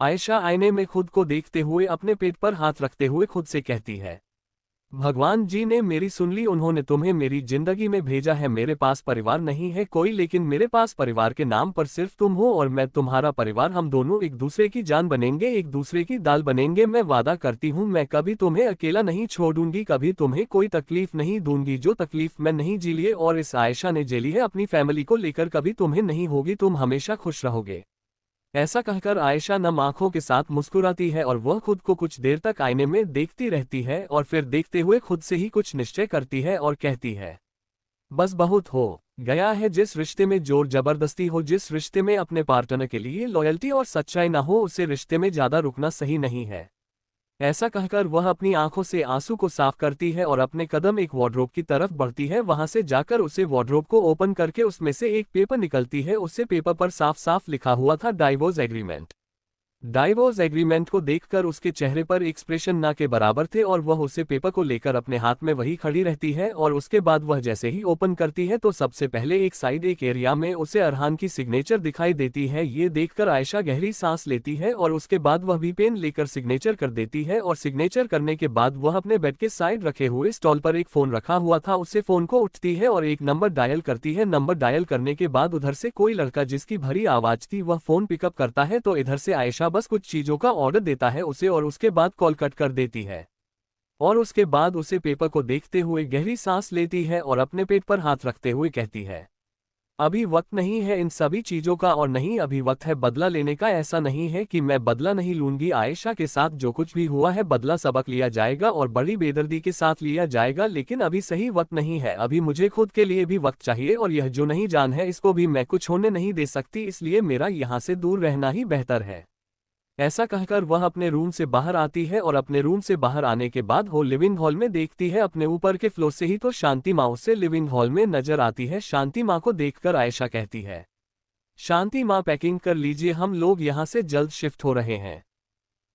आयशा आईने में खुद को देखते हुए अपने पेट पर हाथ रखते हुए खुद से कहती है, भगवान जी ने मेरी सुन ली, उन्होंने तुम्हें मेरी जिंदगी में भेजा है। मेरे पास परिवार नहीं है कोई, लेकिन मेरे पास परिवार के नाम पर सिर्फ तुम हो और मैं तुम्हारा परिवार। हम दोनों एक दूसरे की जान बनेंगे, एक दूसरे की दाल बनेंगे। मैं वादा करती हूँ मैं कभी तुम्हें अकेला नहीं छोड़ूंगी, कभी तुम्हें कोई तकलीफ नहीं दूंगी जो तकलीफ मैं नहीं जी ली और इस आयशा ने झेली है अपनी फैमिली को लेकर, कभी तुम्हें नहीं होगी, तुम हमेशा खुश रहोगे। ऐसा कहकर आयशा नम आंखों के साथ मुस्कुराती है और वह खुद को कुछ देर तक आईने में देखती रहती है और फिर देखते हुए खुद से ही कुछ निश्चय करती है और कहती है, बस बहुत हो गया है। जिस रिश्ते में जोर जबरदस्ती हो, जिस रिश्ते में अपने पार्टनर के लिए लॉयल्टी और सच्चाई ना हो, उसे रिश्ते में ज्यादा रुकना सही नहीं है। ऐसा कहकर वह अपनी आंखों से आंसू को साफ करती है और अपने कदम एक वार्डरोब की तरफ बढ़ती है। वहां से जाकर उसे वार्डरोब को ओपन करके उसमें से एक पेपर निकलती है। उससे पेपर पर साफ साफ लिखा हुआ था डाइवोर्स एग्रीमेंट। डाइवोर्स एग्रीमेंट को देखकर उसके चेहरे पर एक्सप्रेशन ना के बराबर थे और वह उसे पेपर को लेकर अपने हाथ में वही खड़ी रहती है और उसके बाद वह जैसे ही ओपन करती है तो सबसे पहले एक साइड एक एरिया में उसे अरहान की सिग्नेचर दिखाई देती है। ये देखकर आयशा गहरी सांस लेती है और उसके बाद वह भी पेन लेकर सिग्नेचर कर देती है और सिग्नेचर करने के बाद वह अपने बेड के साइड रखे हुए स्टॉल पर एक फोन रखा हुआ था, उससे फोन को उठती है और एक नंबर डायल करती है। नंबर डायल करने के बाद उधर से कोई लड़का जिसकी भरी आवाज थी वह फोन पिकअप करता है तो इधर से आयशा बस कुछ चीजों का ऑर्डर देता है उसे और उसके बाद कॉल कट कर देती है और उसके बाद उसे पेपर को देखते हुए गहरी सांस लेती है और अपने पेट पर हाथ रखते हुए कहती है, अभी वक्त नहीं है इन सभी चीजों का और नहीं अभी वक्त है बदला लेने का। ऐसा नहीं है कि मैं बदला नहीं लूंगी, आयशा के साथ जो कुछ भी हुआ है बदला सबक लिया जाएगा और बड़ी बेदर्दी के साथ लिया जाएगा, लेकिन अभी सही वक्त नहीं है। अभी मुझे खुद के लिए भी वक्त चाहिए और यह जो नहीं जान है इसको भी मैं कुछ होने नहीं दे सकती, इसलिए मेरा यहाँ से दूर रहना ही बेहतर है। ऐसा कहकर वह अपने रूम से बाहर आती है और अपने रूम से बाहर आने के बाद वो लिविंग हॉल में देखती है अपने ऊपर के फ्लोर से ही तो शांति माँ उसे लिविंग हॉल में नजर आती है। शांति माँ को देखकर आयशा कहती है, शांति माँ पैकिंग कर लीजिए, हम लोग यहाँ से जल्द शिफ्ट हो रहे हैं।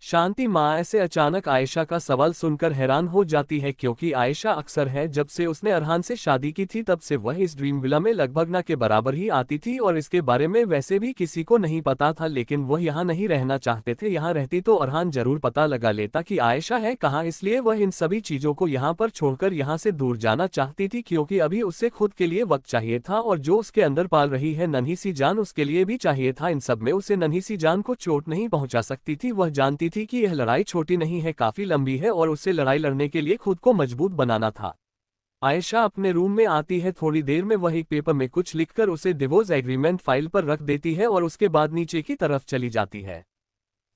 शांति माँ ऐसे अचानक आयशा का सवाल सुनकर हैरान हो जाती है क्योंकि आयशा अक्सर है जब से उसने अरहान से शादी की थी तब से वह इस ड्रीम विला में लगभग ना के बराबर ही आती थी और इसके बारे में वैसे भी किसी को नहीं पता था, लेकिन वह यहाँ नहीं रहना चाहते थे। यहाँ रहती तो अरहान जरूर पता लगा लेता कि आयशा है कहाँ, इसलिए वह इन सभी चीजों को यहाँ पर छोड़कर यहाँ से दूर जाना चाहती थी क्योंकि अभी उसे खुद के लिए वक्त चाहिए था और जो उसके अंदर पाल रही है नन्ही सी जान उसके लिए भी चाहिए था। इन सब में उसे नन्ही सी जान को चोट नहीं पहुंचा सकती थी। वह जानती थी कि यह लड़ाई छोटी नहीं है, काफी लंबी है और उसे लड़ाई लड़ने के लिए खुद को मजबूत बनाना था। आयशा अपने रूम में आती है, थोड़ी देर में वह एक पेपर में कुछ लिखकर उसे डिवोर्स एग्रीमेंट फाइल पर रख देती है और उसके बाद नीचे की तरफ चली जाती है।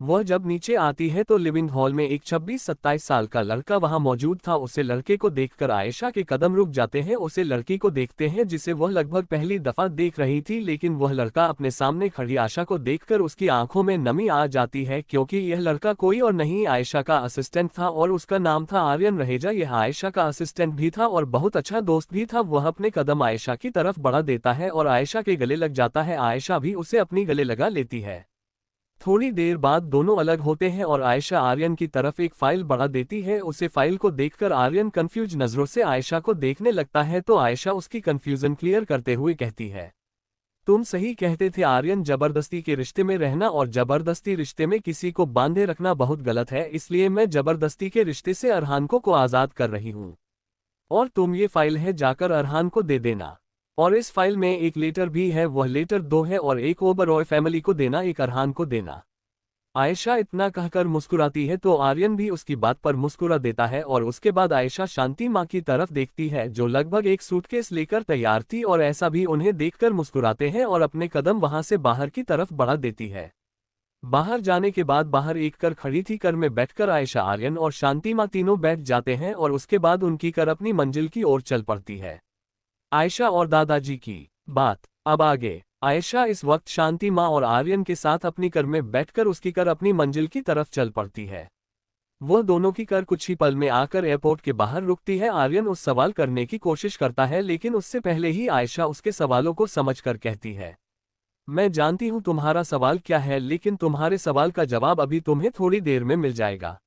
वह जब नीचे आती है तो लिविंग हॉल में एक 26-27 साल का लड़का वहां मौजूद था। उसे लड़के को देखकर आयशा के कदम रुक जाते हैं। उसे लड़की को देखते हैं जिसे वह लगभग पहली दफा देख रही थी, लेकिन वह लड़का अपने सामने खड़ी आयशा को देखकर उसकी आंखों में नमी आ जाती है, क्योंकि यह लड़का कोई और नहीं आयशा का असिस्टेंट था और उसका नाम था आर्यन रहेजा। यह आयशा का असिस्टेंट भी था और बहुत अच्छा दोस्त भी था। वह अपने कदम आयशा की तरफ बढ़ा देता है और आयशा के गले लग जाता है। आयशा भी उसे अपनी गले लगा लेती है। थोड़ी देर बाद दोनों अलग होते हैं और आयशा आर्यन की तरफ एक फाइल बढ़ा देती है। उसे फाइल को देखकर आर्यन कंफ्यूज नजरों से आयशा को देखने लगता है, तो आयशा उसकी कंफ्यूजन क्लियर करते हुए कहती है, तुम सही कहते थे आर्यन, जबरदस्ती के रिश्ते में रहना और जबरदस्ती रिश्ते में किसी को बांधे रखना बहुत गलत है, इसलिए मैं जबरदस्ती के रिश्ते से अरहान को आजाद कर रही हूँ। और तुम ये फाइल है जाकर अरहान को दे देना। और इस फाइल में एक लेटर भी है, वह लेटर 2 है और एक ओबरॉय फैमिली को देना, एक अरहान को देना। आयशा इतना कहकर मुस्कुराती है तो आर्यन भी उसकी बात पर मुस्कुरा देता है और उसके बाद आयशा शांति माँ की तरफ देखती है जो लगभग एक सूटकेस लेकर तैयार थी और ऐसा भी उन्हें देखकर मुस्कुराते हैं और अपने कदम वहां से बाहर की तरफ बढ़ा देती है। बाहर जाने के बाद बाहर एक कर खड़ी थी। कर में बैठकर आयशा, आर्यन और शांति माँ तीनों बैठ जाते हैं और उसके बाद उनकी कर अपनी मंजिल की ओर चल पड़ती है। आयशा और दादाजी की बात अब आगे। आयशा इस वक्त शांति माँ और आर्यन के साथ अपनी कर में बैठकर उसकी कर अपनी मंजिल की तरफ चल पड़ती है। वह दोनों की कर कुछ ही पल में आकर एयरपोर्ट के बाहर रुकती है। आर्यन उस सवाल करने की कोशिश करता है, लेकिन उससे पहले ही आयशा उसके सवालों को समझकर कहती है, मैं जानती हूँ तुम्हारा सवाल क्या है, लेकिन तुम्हारे सवाल का जवाब अभी तुम्हें थोड़ी देर में मिल जाएगा।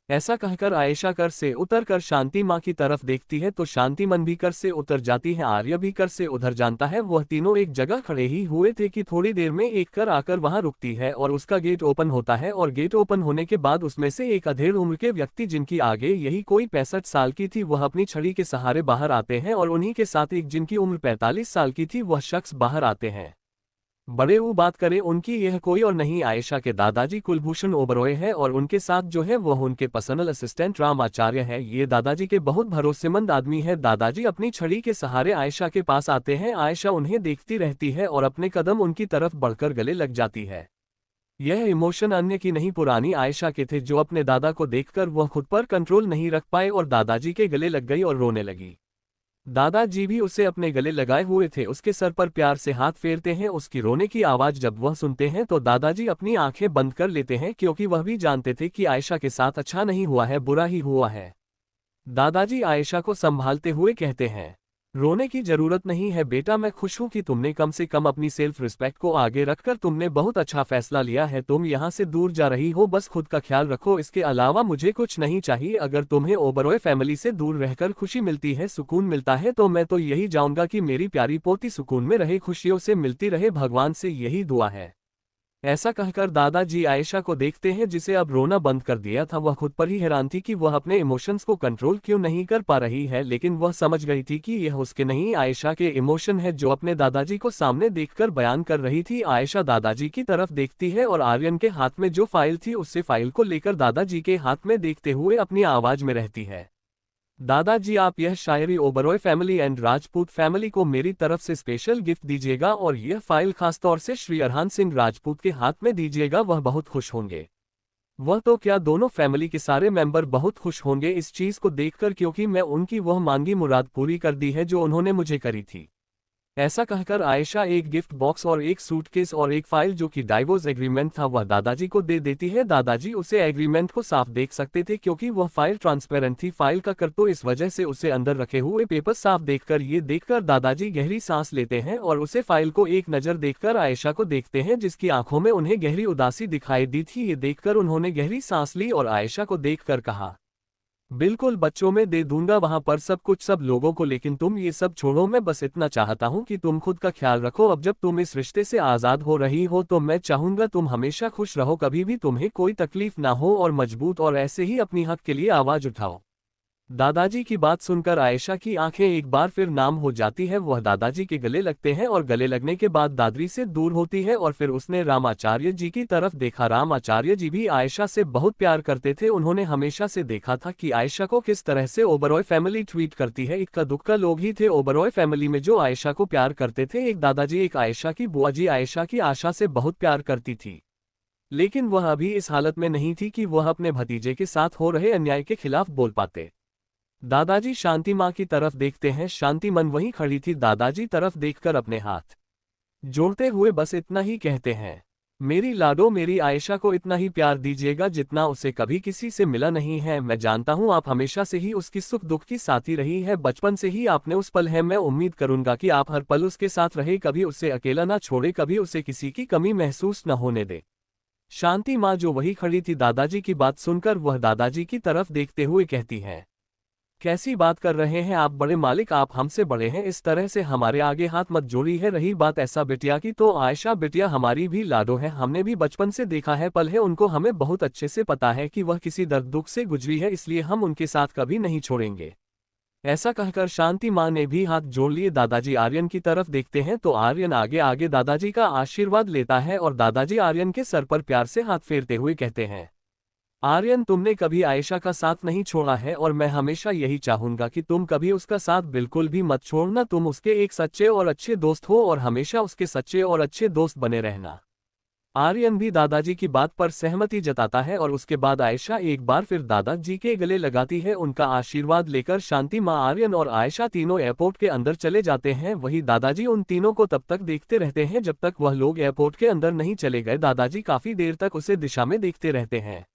ऐसा कहकर आयशा कर से उतरकर शांति माँ की तरफ देखती है तो शांति मन भी कर से उतर जाती है। आर्य भी कर से उधर जानता है। वह तीनों एक जगह खड़े ही हुए थे कि थोड़ी देर में एक कर आकर वहां रुकती है और उसका गेट ओपन होता है और गेट ओपन होने के बाद उसमें से एक अधेड़ उम्र के व्यक्ति, जिनकी आगे यही कोई 65 साल की थी, वह अपनी छड़ी के सहारे बाहर आते हैं और उन्हीं के साथ एक जिनकी उम्र 45 साल की थी, वह शख्स बाहर आते हैं। बड़े वो बात करें उनकी, यह कोई और नहीं आयशा के दादाजी कुलभूषण ओबरॉय है और उनके साथ जो है वह उनके पर्सनल असिस्टेंट राम आचार्य है। ये दादाजी के बहुत भरोसेमंद आदमी है। दादाजी अपनी छड़ी के सहारे आयशा के पास आते हैं। आयशा उन्हें देखती रहती है और अपने कदम उनकी तरफ बढ़कर गले लग जाती है। यह इमोशन अन्य की नहीं, पुरानी आयशा के थे, जो अपने दादा को देखकर वह खुद पर कंट्रोल नहीं रख पाए और दादाजी के गले लग गई और रोने लगी। दादाजी भी उसे अपने गले लगाए हुए थे। उसके सर पर प्यार से हाथ फेरते हैं। उसकी रोने की आवाज जब वह सुनते हैं तो दादाजी अपनी आंखें बंद कर लेते हैं, क्योंकि वह भी जानते थे कि आयशा के साथ अच्छा नहीं हुआ है, बुरा ही हुआ है। दादाजी आयशा को संभालते हुए कहते हैं, रोने की जरूरत नहीं है बेटा, मैं खुश हूं कि तुमने कम से कम अपनी सेल्फ रिस्पेक्ट को आगे रखकर तुमने बहुत अच्छा फैसला लिया है। तुम यहाँ से दूर जा रही हो, बस खुद का ख्याल रखो, इसके अलावा मुझे कुछ नहीं चाहिए। अगर तुम्हें ओबरॉय फैमिली से दूर रहकर खुशी मिलती है, सुकून मिलता है, तो मैं तो यही चाहूंगा कि मेरी प्यारी पोती सुकून में रहे, खुशियों से मिलती रहे, भगवान से यही दुआ है। ऐसा कहकर दादाजी आयशा को देखते हैं, जिसे अब रोना बंद कर दिया था। वह खुद पर ही हैरान थी कि वह अपने इमोशंस को कंट्रोल क्यों नहीं कर पा रही है, लेकिन वह समझ गई थी कि यह उसके नहीं आयशा के इमोशन है जो अपने दादाजी को सामने देखकर बयान कर रही थी। आयशा दादाजी की तरफ देखती है और आर्यन के हाथ में जो फाइल थी उससे फाइल को लेकर दादाजी के हाथ में देखते हुए अपनी आवाज में रहती है, दादाजी आप यह शायरी Oberoi family and Rajput family को मेरी तरफ से स्पेशल गिफ्ट दीजिएगा और यह फाइल खासतौर से श्री अरहान सिंह राजपूत के हाथ में दीजिएगा। वह बहुत खुश होंगे। वह तो क्या, दोनों फैमिली के सारे मेंबर बहुत खुश होंगे इस चीज को देखकर, क्योंकि मैं उनकी वह मांगी मुराद पूरी कर दी है जो उन्होंने मुझे करी थी। ऐसा कहकर आयशा एक गिफ्ट बॉक्स और एक सूटकेस और एक फाइल जो कि डाइवोर्स एग्रीमेंट था वह दादाजी को दे देती है। दादाजी उसे एग्रीमेंट को साफ देख सकते थे, क्योंकि वह फाइल ट्रांसपेरेंट थी फाइल का कर, तो इस वजह से उसे अंदर रखे हुए पेपर साफ देखकर ये देखकर दादाजी गहरी सांस लेते हैं और उसे फाइल को एक नज़र देखकर आयशा को देखते हैं, जिसकी आंखों में उन्हें गहरी उदासी दिखाई दी थी। ये देखकर उन्होंने गहरी सांस ली और आयशा को देखकर कहा, बिल्कुल बच्चों में दे दूंगा वहां पर सब कुछ सब लोगों को, लेकिन तुम ये सब छोड़ो। मैं बस इतना चाहता हूं कि तुम खुद का ख्याल रखो। अब जब तुम इस रिश्ते से आज़ाद हो रही हो तो मैं चाहूंगा तुम हमेशा खुश रहो, कभी भी तुम्हें कोई तकलीफ ना हो और मजबूत और ऐसे ही अपनी हक के लिए आवाज उठाओ। दादाजी की बात सुनकर आयशा की आंखें एक बार फिर नाम हो जाती है। वह दादाजी के गले लगते हैं और गले लगने के बाद दादरी से दूर होती है और फिर उसने रामाचार्य जी की तरफ देखा। रामाचार्य जी भी आयशा से बहुत प्यार करते थे। उन्होंने हमेशा से देखा था कि आयशा को किस तरह से ओबरॉय फैमिली ट्रीट करती है। इक्का दुक्का लोग ही थे ओबरॉय फैमिली में जो आयशा को प्यार करते थे। एक दादाजी, एक आयशा की बुआ जी आयशा की आशा से बहुत प्यार करती थी। लेकिन वह अभी इस हालत में नहीं थी कि वह अपने भतीजे के साथ हो रहे अन्याय के खिलाफ बोल पाते। दादाजी शांति माँ की तरफ देखते हैं। शांति मन वहीं खड़ी थी, दादाजी तरफ देखकर अपने हाथ जोड़ते हुए बस इतना ही कहते हैं, मेरी लाडो, मेरी आयशा को इतना ही प्यार दीजिएगा जितना उसे कभी किसी से मिला नहीं है। मैं जानता हूँ आप हमेशा से ही उसकी सुख दुख की साथी रही है, बचपन से ही आपने उस पल है। मैं उम्मीद करूंगा कि आप हर पल उसके साथ रहे, कभी उसे अकेला ना छोड़े, कभी उसे किसी की कमी महसूस न होने दे। शांति माँ जो वही खड़ी थी, दादाजी की बात सुनकर वह दादाजी की तरफ देखते हुए कहती है, कैसी बात कर रहे हैं आप बड़े मालिक, आप हमसे बड़े हैं, इस तरह से हमारे आगे हाथ मत जोड़ी है। रही बात ऐसा बिटिया की, तो आयशा बिटिया हमारी भी लाडो है, हमने भी बचपन से देखा है पल है उनको, हमें बहुत अच्छे से पता है कि वह किसी दर्द दुख से गुजरी है, इसलिए हम उनके साथ कभी नहीं छोड़ेंगे। ऐसा कहकर शांति माँ ने भी हाथ जोड़ लिए। दादाजी आर्यन की तरफ देखते हैं तो आर्यन आगे आगे दादाजी का आशीर्वाद लेता है और दादाजी आर्यन के सर पर प्यार से हाथ फेरते हुए कहते हैं, आर्यन, तुमने कभी आयशा का साथ नहीं छोड़ा है और मैं हमेशा यही चाहूंगा कि तुम कभी उसका साथ बिल्कुल भी मत छोड़ना। तुम उसके एक सच्चे और अच्छे दोस्त हो और हमेशा उसके सच्चे और अच्छे दोस्त बने रहना। आर्यन भी दादाजी की बात पर सहमति जताता है और उसके बाद आयशा एक बार फिर दादाजी के गले लगाती है। उनका आशीर्वाद लेकर शांति माँ, आर्यन और आयशा तीनों एयरपोर्ट के अंदर चले जाते हैं। वही दादाजी उन तीनों को तब तक देखते रहते हैं जब तक वह लोग एयरपोर्ट के अंदर नहीं चले गए। दादाजी काफी देर तक उसे दिशा में देखते रहते हैं।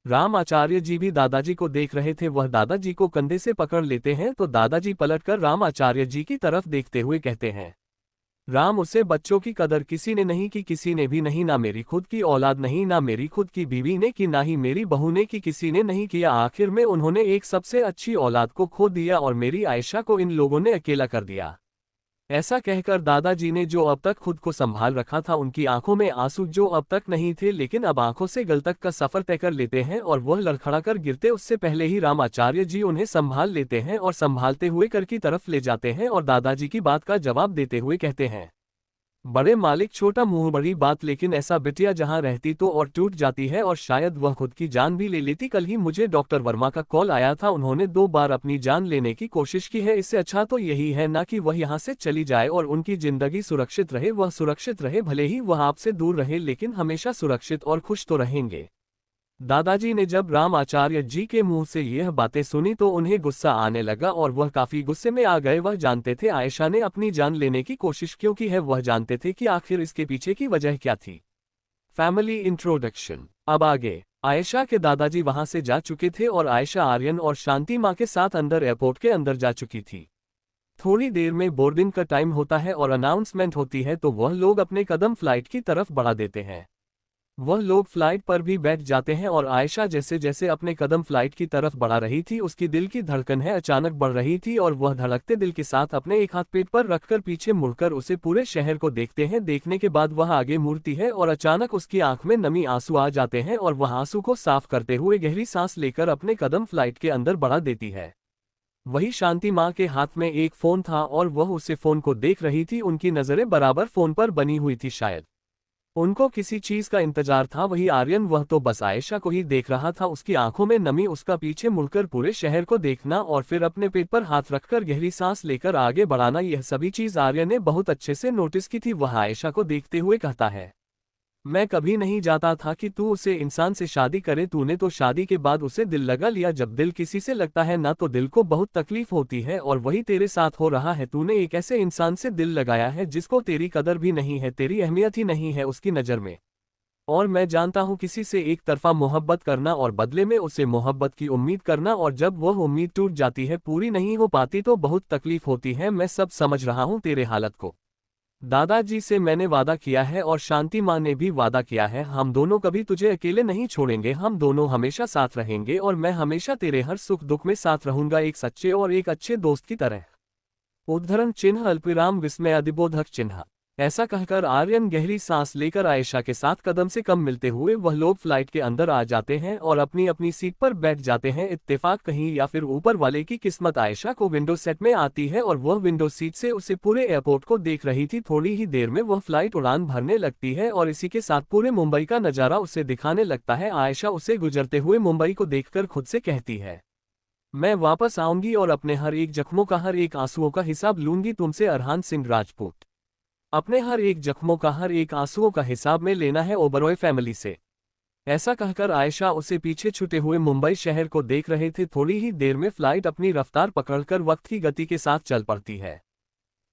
राम आचार्य जी भी दादाजी को देख रहे थे। वह दादाजी को कंधे से पकड़ लेते हैं तो दादाजी पलटकर राम आचार्य जी की तरफ देखते हुए कहते हैं, राम, उसे बच्चों की कदर किसी ने नहीं की, किसी ने भी नहीं, ना मेरी खुद की औलाद नहीं, ना मेरी खुद की बीवी ने की, ना ही मेरी बहू ने की, किसी ने नहीं किया। आखिर में उन्होंने एक सबसे अच्छी औलाद को खो दिया और मेरी आयशा को इन लोगों ने अकेला कर दिया। ऐसा कहकर दादाजी ने जो अब तक खुद को संभाल रखा था, उनकी आंखों में आंसू जो अब तक नहीं थे लेकिन अब आंखों से गल तक का सफर तय कर लेते हैं और वह लड़खड़ा कर गिरते उससे पहले ही राम आचार्य जी उन्हें संभाल लेते हैं और संभालते हुए कर की तरफ ले जाते हैं और दादाजी की बात का जवाब देते हुए कहते हैं, बड़े मालिक, छोटा मुंह बड़ी बात, लेकिन ऐसा बिटिया जहां रहती तो और टूट जाती है और शायद वह खुद की जान भी ले लेती। कल ही मुझे डॉक्टर वर्मा का कॉल आया था, उन्होंने 2 बार अपनी जान लेने की कोशिश की है। इससे अच्छा तो यही है ना कि वह यहाँ से चली जाए और उनकी जिंदगी सुरक्षित रहे। वह सुरक्षित रहे, भले ही वह आपसे दूर रहे, लेकिन हमेशा सुरक्षित और खुश तो रहेंगे। दादाजी ने जब राम आचार्य जी के मुंह से यह बातें सुनी तो उन्हें गुस्सा आने लगा और वह काफी गुस्से में आ गए। वह जानते थे आयशा ने अपनी जान लेने की कोशिश क्यों की है, वह जानते थे कि आखिर इसके पीछे की वजह क्या थी। Family introduction. अब आगे। आयशा के दादाजी वहां से जा चुके थे और आयशा आर्यन और शांति माँ के साथ अंदर एयरपोर्ट के अंदर जा चुकी थी। थोड़ी देर में बोर्डिंग का टाइम होता है और अनाउंसमेंट होती है तो वह लोग अपने कदम फ्लाइट की तरफ बढ़ा देते हैं। वह लोग फ्लाइट पर भी बैठ जाते हैं और आयशा जैसे जैसे अपने कदम फ्लाइट की तरफ बढ़ा रही थी, उसकी दिल की धड़कन है अचानक बढ़ रही थी और वह धड़कते दिल के साथ अपने एक हाथ पेट पर रखकर पीछे मुड़कर उसे पूरे शहर को देखते हैं। देखने के बाद वह आगे मुड़ती है और अचानक उसकी आंख में नमी आंसू आ जाते हैं और वह आंसू को साफ करते हुए गहरी सांस लेकर अपने कदम फ्लाइट के अंदर बढ़ा देती है। वही शांति माँ के हाथ में एक फोन था और वह उसे फोन को देख रही थी। उनकी नजरें बराबर फोन पर बनी हुई थी, शायद उनको किसी चीज का इंतजार था। वही आर्यन, वह तो बस आयशा को ही देख रहा था। उसकी आंखों में नमी, उसका पीछे मुड़कर पूरे शहर को देखना और फिर अपने पेट पर हाथ रखकर गहरी सांस लेकर आगे बढ़ाना, यह सभी चीज आर्यन ने बहुत अच्छे से नोटिस की थी। वह आयशा को देखते हुए कहता है, मैं कभी नहीं चाहता था कि तू उसे इंसान से शादी करे, तूने तो शादी के बाद उसे दिल लगा लिया। जब दिल किसी से लगता है ना तो दिल को बहुत तकलीफ होती है और वही तेरे साथ हो रहा है। तूने एक ऐसे इंसान से दिल लगाया है जिसको तेरी कदर भी नहीं है, तेरी अहमियत ही नहीं है उसकी नज़र में। और मैं जानता हूँ किसी से एक तरफा मोहब्बत करना और बदले में उसे मोहब्बत की उम्मीद करना, और जब वह उम्मीद टूट जाती है, पूरी नहीं हो पाती, तो बहुत तकलीफ होती है। मैं सब समझ रहा हूँ तेरे हालत को। दादाजी से मैंने वादा किया है और शांति माँ ने भी वादा किया है, हम दोनों कभी तुझे अकेले नहीं छोड़ेंगे, हम दोनों हमेशा साथ रहेंगे और मैं हमेशा तेरे हर सुख दुख में साथ रहूंगा, एक सच्चे और एक अच्छे दोस्त की तरह। उद्धरण चिन्ह अल्पविराम विस्मय अधिबोधक चिन्ह। ऐसा कहकर आर्यन गहरी सांस लेकर आयशा के साथ कदम से कम मिलते हुए वह लोग फ्लाइट के अंदर आ जाते हैं और अपनी अपनी सीट पर बैठ जाते हैं। इत्तेफाक कहीं या फिर ऊपर वाले की किस्मत, आयशा को विंडो सेट में आती है और वह विंडो सीट से उसे पूरे एयरपोर्ट को देख रही थी। थोड़ी ही देर में वह फ्लाइट उड़ान भरने लगती है और इसी के साथ पूरे मुंबई का नजारा उसे दिखाने लगता है। आयशा उसे गुजरते हुए मुंबई को देखकर खुद से कहती है, मैं वापस आऊंगी और अपने हर एक जख्मों का, हर एक आंसुओं का हिसाब लूंगी तुमसे। अरहान सिंह राजपूत। अपने हर एक जख्मों का, हर एक आंसुओं का हिसाब में लेना है ओबरॉय फैमिली से। ऐसा कहकर आयशा उसे पीछे छूटे हुए मुंबई शहर को देख रहे थे। थोड़ी ही देर में फ्लाइट अपनी रफ्तार पकड़कर वक्त की गति के साथ चल पड़ती है।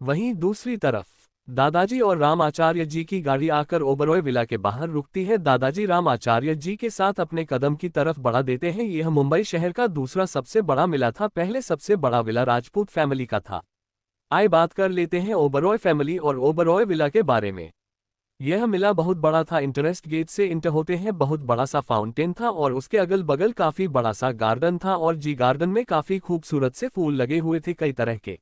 वहीं दूसरी तरफ दादाजी और राम आचार्य जी की गाड़ी आकर ओबरॉय विला के बाहर रुकती है। दादाजी राम आचार्य जी के साथ अपने कदम की तरफ बढ़ा देते हैं। यह मुंबई शहर का दूसरा सबसे बड़ा विला था। पहले सबसे बड़ा विला राजपूत फैमिली का था। आइए बात कर लेते हैं ओबरॉय फैमिली और ओबरॉय विला के बारे में। यह विला बहुत बड़ा था। इंटरेस्ट गेट से इंटर होते हैं बहुत बड़ा सा फाउंटेन था और उसके अगल बगल काफी बड़ा सा गार्डन था और जी गार्डन में काफी खूबसूरत से फूल लगे हुए थे कई तरह के।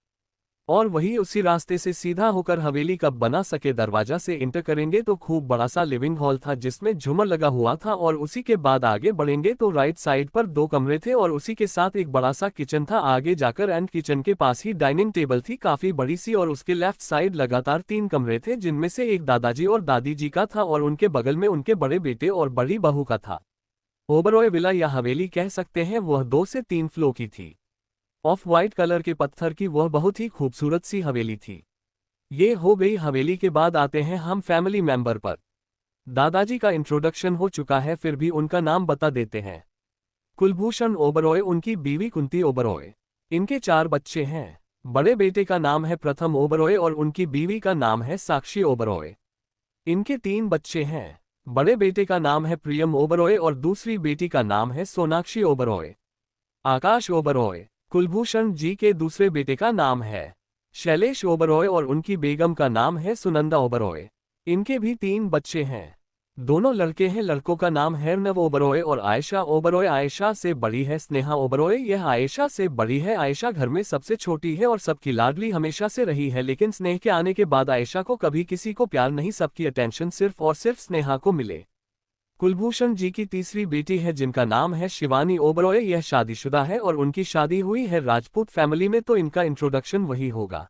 और वही उसी रास्ते से सीधा होकर हवेली का बना सके दरवाजा से इंटर करेंगे तो खूब बड़ा सा लिविंग हॉल था जिसमें झूमर लगा हुआ था। और उसी के बाद आगे बढ़ेंगे तो राइट साइड पर 2 कमरे थे और उसी के साथ एक बड़ा सा किचन था। आगे जाकर एंड किचन के पास ही डाइनिंग टेबल थी काफी बड़ी सी और उसके लेफ्ट साइड लगातार 3 कमरे थे जिनमें से एक दादाजी और दादी जी का था और उनके बगल में उनके बड़े बेटे और बड़ी बहू का था। ओबरॉय विला या हवेली कह सकते हैं वह 2 से 3 फ्लोर की थी। ऑफ वाइट कलर के पत्थर की वह बहुत ही खूबसूरत सी हवेली थी। ये हो गई हवेली के बाद आते हैं हम फैमिली मेंबर पर। दादाजी का इंट्रोडक्शन हो चुका है फिर भी उनका नाम बता देते हैं। कुलभूषण ओबरॉय, उनकी बीवी कुंती ओबरॉय। इनके 4 बच्चे हैं। बड़े बेटे का नाम है प्रथम ओबरॉय और उनकी बीवी का नाम है साक्षी ओबरॉय। इनके 3 बच्चे हैं। बड़े बेटे का नाम है प्रियम ओबरॉय और दूसरी बेटी का नाम है सोनाक्षी ओबरॉय। आकाश ओबरॉय कुलभूषण जी के दूसरे बेटे का नाम है शैलेश ओबरॉय और उनकी बेगम का नाम है सुनंदा ओबरॉय। इनके भी 3 बच्चे हैं। दोनों लड़के हैं। लड़कों का नाम है अर्नव ओबरॉय और आयशा ओबरॉय। आयशा से बड़ी है स्नेहा ओबरॉय। यह आयशा से बड़ी है। आयशा घर में सबसे छोटी है और सबकी लाडली हमेशा से रही है लेकिन स्नेह के आने के बाद आयशा को कभी किसी को प्यार नहीं, सबकी अटेंशन सिर्फ और सिर्फ स्नेहा को मिले। कुलभूषण जी की तीसरी बेटी है जिनका नाम है शिवानी ओबरॉय। यह शादीशुदा है और उनकी शादी हुई है राजपूत फैमिली में तो इनका इंट्रोडक्शन वही होगा।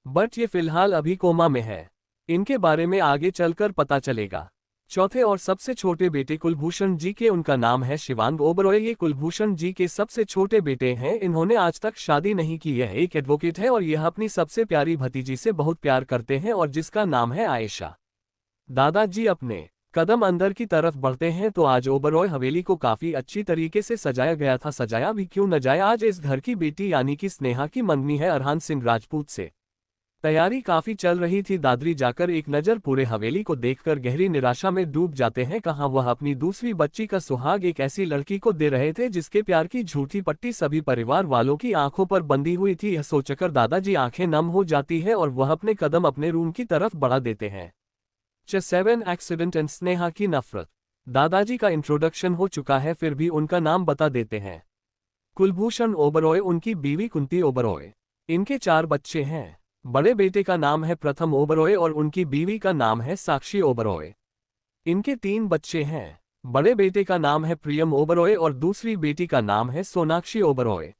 बट ये फिलहाल अभी कोमा में है। इनके बारे में आगे चलकर पता चलेगा। चौथे और सबसे छोटे बेटे कुलभूषण जी के, उनका नाम है शिवांग ओबरॉय। ये कुलभूषण जी के सबसे छोटे बेटे हैं। इन्होंने आज तक शादी नहीं की। यह एक एडवोकेट है और यह अपनी सबसे प्यारी भतीजी से बहुत प्यार करते हैं और जिसका नाम है आयशा। दादाजी अपने कदम अंदर की तरफ बढ़ते हैं तो आज ओबरॉय हवेली को काफी अच्छी तरीके से सजाया गया था। सजाया भी क्यों न जाए, आज इस घर की बेटी यानी कि स्नेहा की मंगनी है अरहान सिंह राजपूत से। तैयारी काफी चल रही थी। दादरी जाकर एक नजर पूरे हवेली को देखकर गहरी निराशा में डूब जाते हैं। कहाँ वह अपनी दूसरी बच्ची का सुहाग एक ऐसी लड़की को दे रहे थे जिसके प्यार की झूठी पट्टी सभी परिवार वालों की आंखों पर बंधी हुई थी। यह सोचकर दादाजी आंखें नम हो जाती है और वह अपने कदम अपने रूम की तरफ बढ़ा देते हैं। 7 एक्सीडेंट एंड स्नेहा की नफरत। दादाजी का इंट्रोडक्शन हो चुका है फिर भी उनका नाम बता देते हैं। कुलभूषण ओबरॉय, उनकी बीवी कुंती ओबरॉय। इनके 4 बच्चे हैं। बड़े बेटे का नाम है प्रथम ओबरॉय और उनकी बीवी का नाम है साक्षी ओबरॉय। इनके 3 बच्चे हैं। बड़े बेटे का नाम है प्रियम ओबरॉय और दूसरी बेटी का नाम है सोनाक्षी ओबरॉय।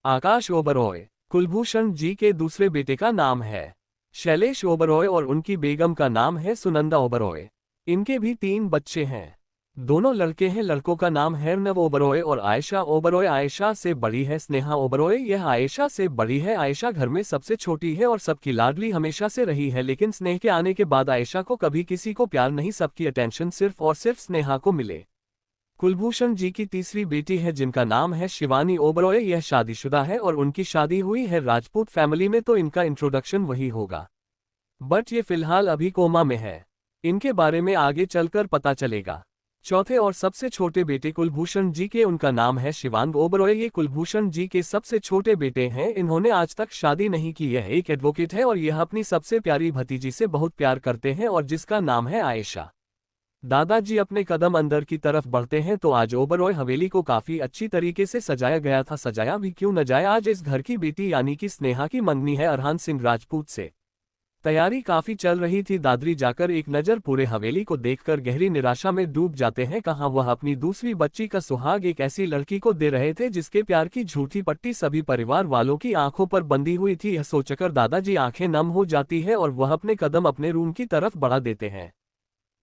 आकाश ओबरॉय कुलभूषण जी के दूसरे बेटे का नाम है शैलेश ओबरॉय और उनकी बेगम का नाम है सुनंदा ओबरॉय। इनके भी 3 बच्चे हैं। दोनों लड़के हैं। लड़कों का नाम है अर्नव ओबरॉय और आयशा ओबरॉय। आयशा से बड़ी है स्नेहा ओबरॉय। यह आयशा से बड़ी है। आयशा घर में सबसे छोटी है और सबकी लाडली हमेशा से रही है लेकिन स्नेह के आने के बाद आयशा को कभी किसी को प्यार नहीं, सबकी अटेंशन सिर्फ और सिर्फ स्नेहा को मिले। कुलभूषण जी की तीसरी बेटी है जिनका नाम है शिवानी ओबरॉय। यह शादीशुदा है और उनकी शादी हुई है राजपूत फैमिली में तो इनका इंट्रोडक्शन वही होगा। बट ये फिलहाल अभी कोमा में है। इनके बारे में आगे चलकर पता चलेगा। चौथे और सबसे छोटे बेटे कुलभूषण जी के, उनका नाम है शिवांग ओबरॉय। ये कुलभूषण जी के सबसे छोटे बेटे हैं। इन्होंने आज तक शादी नहीं की। यह एक एडवोकेट है और यह अपनी सबसे प्यारी भतीजी से बहुत प्यार करते हैं और जिसका नाम है आयशा। दादाजी अपने कदम अंदर की तरफ बढ़ते हैं तो आज ओबरॉय हवेली को काफी अच्छी तरीके से सजाया गया था। सजाया भी क्यों न जाए, आज इस घर की बेटी यानी कि स्नेहा की मंगनी है अरहान सिंह राजपूत से। तैयारी काफी चल रही थी। दादरी जाकर एक नजर पूरे हवेली को देखकर गहरी निराशा में डूब जाते हैं। कहाँ वह अपनी दूसरी बच्ची का सुहाग एक ऐसी लड़की को दे रहे थे जिसके प्यार की झूठी पट्टी सभी परिवार वालों की आंखों पर बंधी हुई थी। यह सोचकर दादाजी आंखें नम हो जाती है और वह अपने कदम अपने रूम की तरफ बढ़ा देते हैं।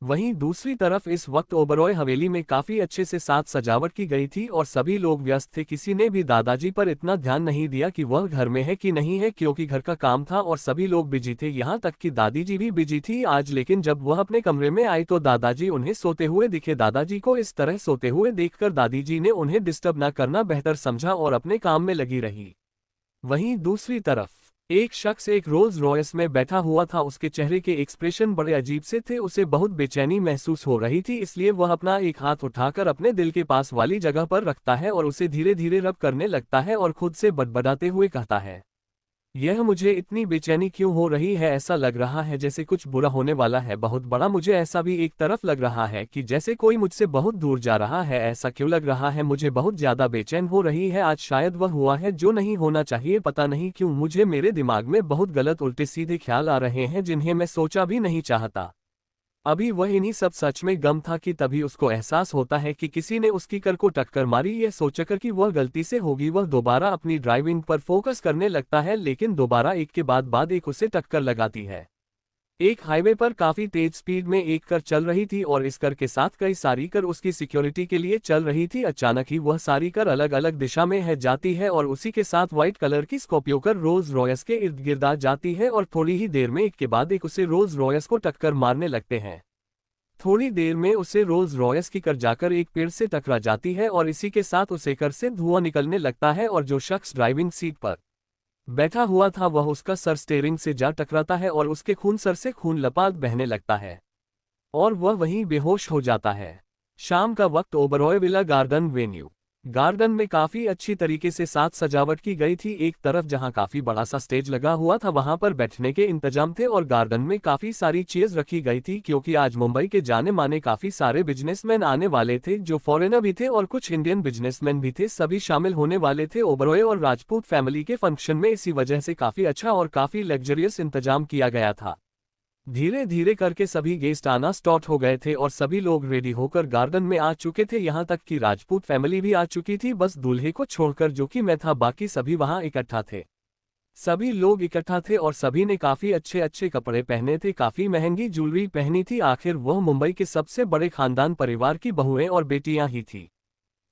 वहीं दूसरी तरफ इस वक्त ओबरॉय हवेली में काफी अच्छे से साज सजावट की गई थी और सभी लोग व्यस्त थे। किसी ने भी दादाजी पर इतना ध्यान नहीं दिया कि वह घर में है कि नहीं है, क्योंकि घर का काम था और सभी लोग बिजी थे। यहाँ तक कि दादी जी भी बिजी थी आज। लेकिन जब वह अपने कमरे में आई तो दादाजी उन्हें सोते हुए दिखे। दादाजी को इस तरह सोते हुए देखकर दादी जी ने उन्हें डिस्टर्ब न करना बेहतर समझा और अपने काम में लगी रही। वहीं दूसरी तरफ एक शख्स एक रोल्स रॉयस में बैठा हुआ था। उसके चेहरे के एक्सप्रेशन बड़े अजीब से थे। उसे बहुत बेचैनी महसूस हो रही थी, इसलिए वह अपना एक हाथ उठाकर अपने दिल के पास वाली जगह पर रखता है और उसे धीरे धीरे रब करने लगता है और खुद से बड़बड़ाते हुए कहता है, यह मुझे इतनी बेचैनी क्यों हो रही है? ऐसा लग रहा है जैसे कुछ बुरा होने वाला है, बहुत बड़ा। मुझे ऐसा भी एक तरफ लग रहा है कि जैसे कोई मुझसे बहुत दूर जा रहा है। ऐसा क्यों लग रहा है? मुझे बहुत ज्यादा बेचैन हो रही है। आज शायद वह हुआ है जो नहीं होना चाहिए। पता नहीं क्यों मुझे मेरे दिमाग में बहुत गलत उल्टे सीधे ख्याल आ रहे हैं जिन्हें मैं सोचा भी नहीं चाहता। अभी वह इन्हीं सब सच में गम था कि तभी उसको एहसास होता है कि किसी ने उसकी कार को टक्कर मारी। यह सोचकर कि वह गलती से होगी, वह दोबारा अपनी ड्राइविंग पर फोकस करने लगता है, लेकिन दोबारा एक के बाद एक उसे टक्कर लगाती है। एक हाईवे पर काफी तेज स्पीड में एक कार चल रही थी और इस कार के साथ कई सारी कार उसकी सिक्योरिटी के लिए चल रही थी। अचानक ही वह सारी कार अलग अलग दिशा में है जाती है और उसी के साथ व्हाइट कलर की स्कॉर्पियो कार रोल्स रॉयस के इर्द गिर्द आ जाती है और थोड़ी ही देर में एक के बाद एक उसे रोल्स रॉयस को टक्कर मारने लगते हैं। थोड़ी देर में उसे रोल्स रॉयस की कार जाकर एक पेड़ से टकरा जाती है और इसी के साथ उसे कार से धुआं निकलने लगता है और जो शख्स ड्राइविंग सीट पर बैठा हुआ था वह उसका सर स्टीयरिंग से जा टकराता है और उसके खून सर से खून लपाट बहने लगता है और वह वहीं बेहोश हो जाता है। शाम का वक्त Oberoi villa garden venue garden में काफी अच्छी तरीके से साज सजावट की गई थी। एक तरफ जहां काफी बड़ा सा स्टेज लगा हुआ था वहां पर बैठने के इंतजाम थे और गार्डन में काफी सारी चेयर्स रखी गई थी, क्योंकि आज मुंबई के जाने माने काफी सारे बिजनेसमैन आने वाले थे, जो फॉरेनर भी थे और कुछ इंडियन बिजनेसमैन भी थे। सभी शामिल होने वाले थे ओबरॉय और राजपूत फैमिली के फंक्शन में। इसी वजह से काफी अच्छा और काफी लग्जरियस इंतजाम किया गया था। धीरे धीरे करके सभी गेस्ट आना स्टार्ट हो गए थे और सभी लोग रेडी होकर गार्डन में आ चुके थे। यहाँ तक कि राजपूत फैमिली भी आ चुकी थी, बस दूल्हे को छोड़कर, जो कि मैं था। बाकी सभी वहां इकट्ठा थे। सभी लोग इकट्ठा थे और सभी ने काफी अच्छे अच्छे कपड़े पहने थे, काफी महंगी ज्वेलरी पहनी थी। आखिर वह मुंबई के सबसे बड़े खानदान परिवार की बहुएं और बेटियां ही थी।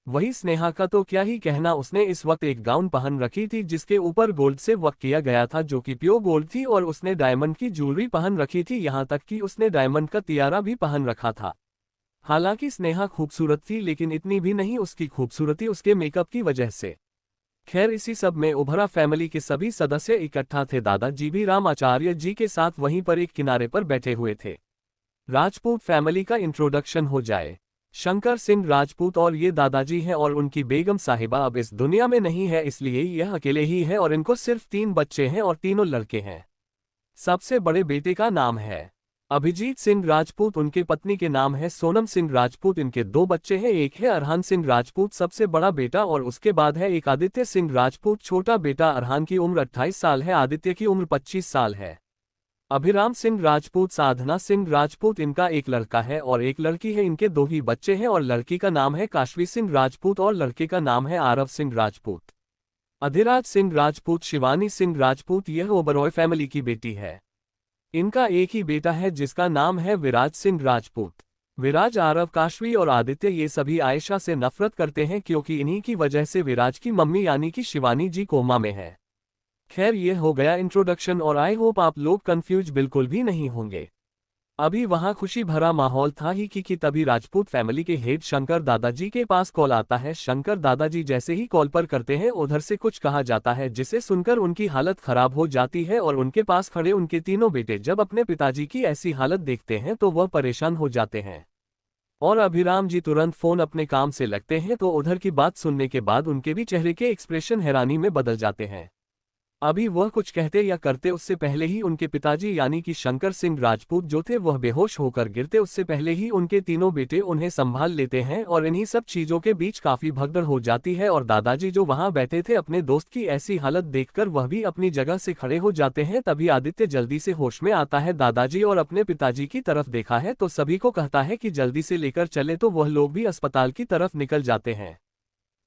वही स्नेहा का तो क्या ही कहना, उसने इस वक्त एक गाउन पहन रखी थी जिसके ऊपर गोल्ड से वर्क किया गया था, जो कि प्योर गोल्ड थी, और उसने डायमंड की ज्वेलरी पहन रखी थी। यहाँ तक कि उसने डायमंड का तियारा भी पहन रखा था। हालांकि स्नेहा खूबसूरत थी, लेकिन इतनी भी नहीं। उसकी खूबसूरती उसके मेकअप की वजह से। खैर, इसी सब में उभरा फैमिली के सभी सदस्य इकट्ठा थे। दादाजी भी राम आचार्य जी के साथ वहीं पर एक किनारे पर बैठे हुए थे। राजपूत फैमिली का इंट्रोडक्शन हो जाए। शंकर सिंह राजपूत और ये दादाजी हैं और उनकी बेगम साहिबा अब इस दुनिया में नहीं है, इसलिए यह अकेले ही है और इनको सिर्फ 3 बच्चे हैं और तीनों लड़के हैं। सबसे बड़े बेटे का नाम है अभिजीत सिंह राजपूत, उनके पत्नी के नाम है सोनम सिंह राजपूत। इनके 2 बच्चे हैं, एक है अरहान सिंह राजपूत सबसे बड़ा बेटा, और उसके बाद है एक आदित्य सिंह राजपूत छोटा बेटा। अरहान की उम्र 28 साल है, आदित्य की उम्र 25 साल है। अभिराम सिंह राजपूत, साधना सिंह राजपूत, इनका एक लड़का है और एक लड़की है। इनके 2 ही बच्चे हैं और लड़की का नाम है काशवी सिंह राजपूत और लड़के का नाम है आरव सिंह राजपूत। अधिराज सिंह राजपूत, शिवानी सिंह राजपूत, यह ओबरॉय फैमिली की बेटी है। इनका एक ही बेटा है जिसका नाम है विराज सिंह राजपूत। विराज, आरव, काशवी और आदित्य ये सभी आयशा से नफरत करते हैं, क्योंकि इन्हीं की वजह से विराज की मम्मी यानी कि शिवानी जी कोमा में है। खैर, ये हो गया इंट्रोडक्शन और आई होप आप लोग कंफ्यूज बिल्कुल भी नहीं होंगे। अभी वहां खुशी भरा माहौल था ही कि तभी राजपूत फैमिली के हेड शंकर दादाजी के पास कॉल आता है। शंकर दादाजी जैसे ही कॉल पर करते हैं, उधर से कुछ कहा जाता है जिसे सुनकर उनकी हालत खराब हो जाती है और उनके पास खड़े उनके तीनों बेटे जब अपने पिताजी की ऐसी हालत देखते हैं तो वह परेशान हो जाते हैं। और अभिराम जी तुरंत फोन अपने काम से लगते हैं, तो उधर की बात सुनने के बाद उनके भी चेहरे के एक्सप्रेशन हैरानी में बदल जाते हैं। अभी वह कुछ कहते या करते उससे पहले ही उनके पिताजी यानी कि शंकर सिंह राजपूत जो थे वह बेहोश होकर गिरते, उससे पहले ही उनके तीनों बेटे उन्हें संभाल लेते हैं और इन्हीं सब चीजों के बीच काफी भगदड़ हो जाती है। और दादाजी जो वहां बैठे थे अपने दोस्त की ऐसी हालत देखकर वह भी अपनी जगह से खड़े हो जाते हैं। तभी आदित्य जल्दी से होश में आता है दादाजी और अपने पिताजी की तरफ देखा है तो सभी को कहता है कि जल्दी से लेकर चले, तो वह लोग भी अस्पताल की तरफ निकल जाते हैं।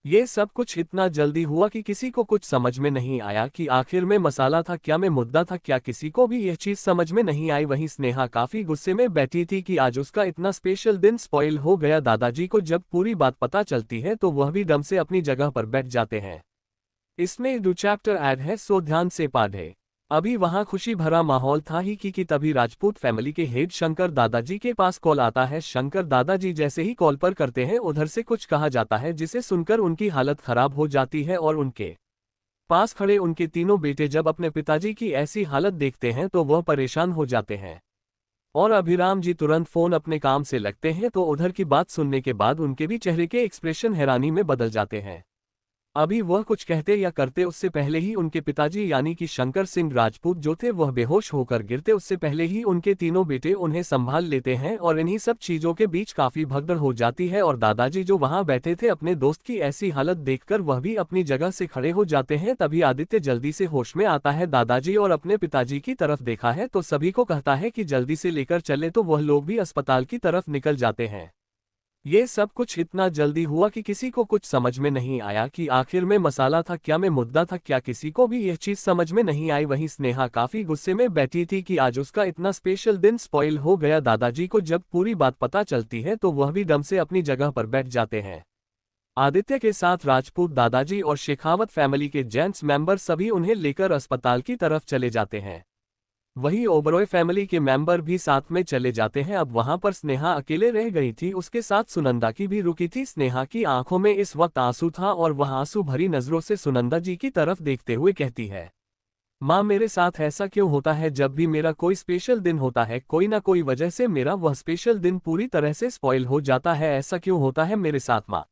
ये सब कुछ इतना जल्दी हुआ कि किसी को कुछ समझ में नहीं आया कि आखिर में मसाला था क्या, में मुद्दा था क्या, किसी को भी यह चीज समझ में नहीं आई। वहीं स्नेहा काफी गुस्से में बैठी थी कि आज उसका इतना स्पेशल दिन स्पॉइल हो गया। दादाजी को जब पूरी बात पता चलती है तो वह भी दम से अपनी जगह पर बैठ जाते हैं। इसमें 2 चैप्टर ऐड है, सो ध्यान से पढ़े। अभी वहां खुशी भरा माहौल था ही कि तभी राजपूत फैमिली के हेड शंकर दादाजी के पास कॉल आता है। शंकर दादाजी जैसे ही कॉल पर करते हैं उधर से कुछ कहा जाता है जिसे सुनकर उनकी हालत खराब हो जाती है और उनके पास खड़े उनके तीनों बेटे जब अपने पिताजी की ऐसी हालत देखते हैं तो वह परेशान हो जाते हैं। और अभिराम जी तुरंत फोन अपने काम से लगते हैं तो उधर की बात सुनने के बाद उनके भी चेहरे के एक्सप्रेशन हैरानी में बदल जाते हैं। अभी वह कुछ कहते या करते उससे पहले ही उनके पिताजी यानी कि शंकर सिंह राजपूत जो थे वह बेहोश होकर गिरते उससे पहले ही उनके तीनों बेटे उन्हें संभाल लेते हैं। और इन्हीं सब चीजों के बीच काफी भगदड़ हो जाती है और दादाजी जो वहां बैठे थे अपने दोस्त की ऐसी हालत देखकर वह भी अपनी जगह से खड़े हो जाते हैं। तभी आदित्य जल्दी से होश में आता है दादाजी और अपने पिताजी की तरफ देखा है तो सभी को कहता है कि जल्दी से लेकर चले, तो वह लोग भी अस्पताल की तरफ निकल जाते हैं। ये सब कुछ इतना जल्दी हुआ कि किसी को कुछ समझ में नहीं आया कि आखिर में मसाला था क्या, में मुद्दा था क्या, किसी को भी यह चीज समझ में नहीं आई। वहीं स्नेहा काफी गुस्से में बैठी थी कि आज उसका इतना स्पेशल दिन स्पॉइल हो गया। दादाजी को जब पूरी बात पता चलती है तो वह भी दम से अपनी जगह पर बैठ जाते हैं। आदित्य के साथ राजपूत दादाजी और शेखावत फैमिली के जेंट्स मेंबर सभी उन्हें लेकर अस्पताल की तरफ चले जाते हैं। वही ओबरॉय फैमिली के मेंबर भी साथ में चले जाते हैं। अब वहां पर स्नेहा अकेले रह गई थी, उसके साथ सुनंदा की भी रुकी थी। स्नेहा की आंखों में इस वक्त आंसू था और वह आंसू भरी नजरों से सुनंदा जी की तरफ देखते हुए कहती है, माँ मेरे साथ ऐसा क्यों होता है? जब भी मेरा कोई स्पेशल दिन होता है कोई ना कोई वजह से मेरा वह स्पेशल दिन पूरी तरह से स्पॉइल हो जाता है, ऐसा क्यों होता है मेरे साथ माँ?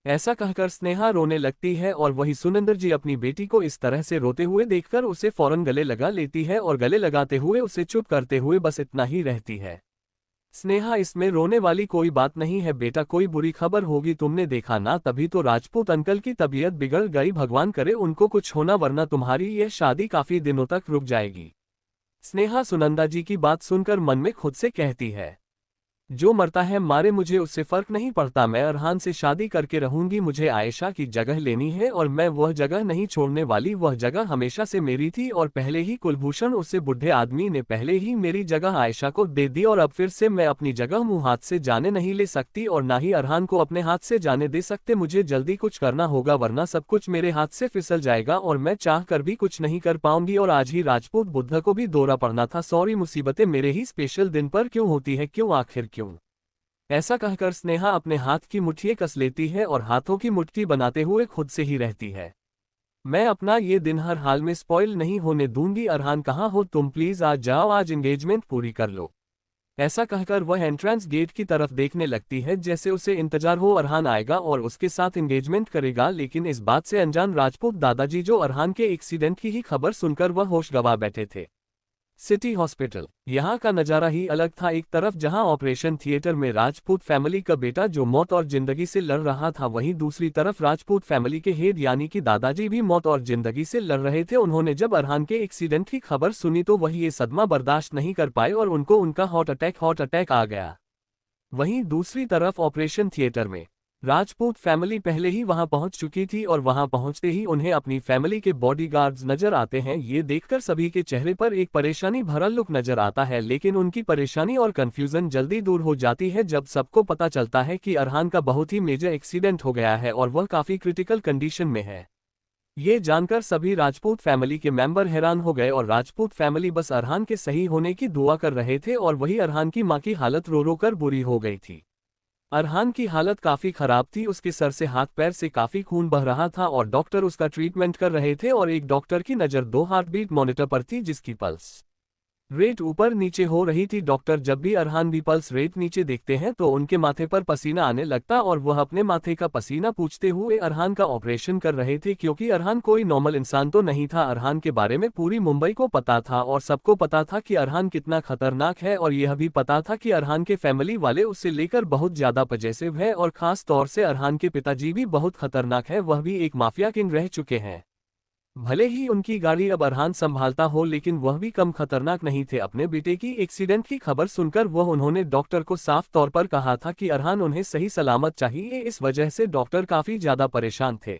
ऐसा कहकर स्नेहा रोने लगती है और वही सुनिंदर जी अपनी बेटी को इस तरह से रोते हुए देखकर उसे फौरन गले लगा लेती है और गले लगाते हुए उसे चुप करते हुए बस इतना ही रहती है। स्नेहा इसमें रोने वाली कोई बात नहीं है बेटा, कोई बुरी खबर होगी, तुमने देखा ना तभी तो राजपूत अंकल की तबीयत बिगड़ गई, भगवान करे उनको कुछ होना वरना तुम्हारी यह शादी काफी दिनों तक रुक जाएगी। स्नेहा सुनंदा जी की बात सुनकर मन में खुद से कहती है, जो मरता है मारे मुझे उससे फर्क नहीं पड़ता, मैं अरहान से शादी करके रहूंगी, मुझे आयशा की जगह लेनी है और मैं वह जगह नहीं छोड़ने वाली, वह जगह हमेशा से मेरी थी और पहले ही कुलभूषण उससे बुढ़े आदमी ने पहले ही मेरी जगह आयशा को दे दी और अब फिर से मैं अपनी जगह मुंह हाथ से जाने नहीं ले सकती और ना ही अरहान को अपने हाथ से जाने दे सकते। मुझे जल्दी कुछ करना होगा वरना सब कुछ मेरे हाथ से फिसल जाएगा और मैं चाह कर भी कुछ नहीं कर पाऊंगी। और आज ही राजपूत बुद्ध को भी दौरा पड़ना था, सॉरी मुसीबतें मेरे ही स्पेशल दिन पर क्यों होती है, क्यों आखिर क्यों? ऐसा कहकर स्नेहा अपने हाथ की मुट्ठी कस लेती है और हाथों की मुट्ठी बनाते हुए खुद से ही रहती है, मैं अपना ये दिन हर हाल में स्पॉइल नहीं होने दूंगी। अरहान कहाँ हो तुम, प्लीज आज जाओ, आज एंगेजमेंट पूरी कर लो। ऐसा कहकर वह एंट्रेंस गेट की तरफ देखने लगती है जैसे उसे इंतजार हो अरहान आएगा और उसके साथ एंगेजमेंट करेगा। लेकिन इस बात से अनजान राजपूत दादाजी जो अरहान के एक्सीडेंट की ही खबर सुनकर वह होश गंवा बैठे थे। सिटी हॉस्पिटल, यहाँ का नज़ारा ही अलग था। एक तरफ जहाँ ऑपरेशन थिएटर में राजपूत फैमिली का बेटा जो मौत और जिंदगी से लड़ रहा था, वहीं दूसरी तरफ राजपूत फैमिली के हेड यानी कि दादाजी भी मौत और जिंदगी से लड़ रहे थे। उन्होंने जब अरहान के एक्सीडेंट की खबर सुनी तो वही ये सदमा बर्दाश्त नहीं कर पाए और उनको उनका हार्ट अटैक आ गया। वहीं दूसरी तरफ ऑपरेशन थिएटर में राजपूत फैमिली पहले ही वहां पहुंच चुकी थी और वहां पहुंचते ही उन्हें अपनी फैमिली के बॉडीगार्ड्स नजर आते हैं। ये देखकर सभी के चेहरे पर एक परेशानी भरा लुक नजर आता है, लेकिन उनकी परेशानी और कंफ्यूजन जल्दी दूर हो जाती है जब सबको पता चलता है कि अरहान का बहुत ही मेजर एक्सीडेंट हो गया है और वह काफी क्रिटिकल कंडीशन में है। ये जानकर सभी राजपूत फैमिली के मेंबर हैरान हो गए और राजपूत फैमिली बस अरहान के सही होने की दुआ कर रहे थे और वही अरहान की मां की हालत रो रो कर बुरी हो गई थी। अरहान की हालत काफी खराब थी, उसके सर से हाथ पैर से काफी खून बह रहा था और डॉक्टर उसका ट्रीटमेंट कर रहे थे और एक डॉक्टर की नज़र 2 हार्टबीट मॉनिटर पर थी जिसकी पल्स रेट ऊपर नीचे हो रही थी। डॉक्टर जब भी अरहान भी पल्स रेट नीचे देखते हैं तो उनके माथे पर पसीना आने लगता और वह अपने माथे का पसीना पूछते हुए अरहान का ऑपरेशन कर रहे थे, क्योंकि अरहान कोई नॉर्मल इंसान तो नहीं था। अरहान के बारे में पूरी मुंबई को पता था और सबको पता था कि अरहान कितना खतरनाक है और यह भी पता था कि अरहान के फैमिली वाले उससे लेकर बहुत ज्यादा पजेसिव है और खास तौर से अरहान के पिताजी भी बहुत खतरनाक है, वह भी एक माफिया किंग रह चुके हैं। भले ही उनकी गाड़ी अब अरहान संभालता हो, लेकिन वह भी कम खतरनाक नहीं थे। अपने बेटे की एक्सीडेंट की खबर सुनकर उन्होंने डॉक्टर को साफ तौर पर कहा था कि अरहान उन्हें सही सलामत चाहिए। इस वजह से डॉक्टर काफी ज्यादा परेशान थे।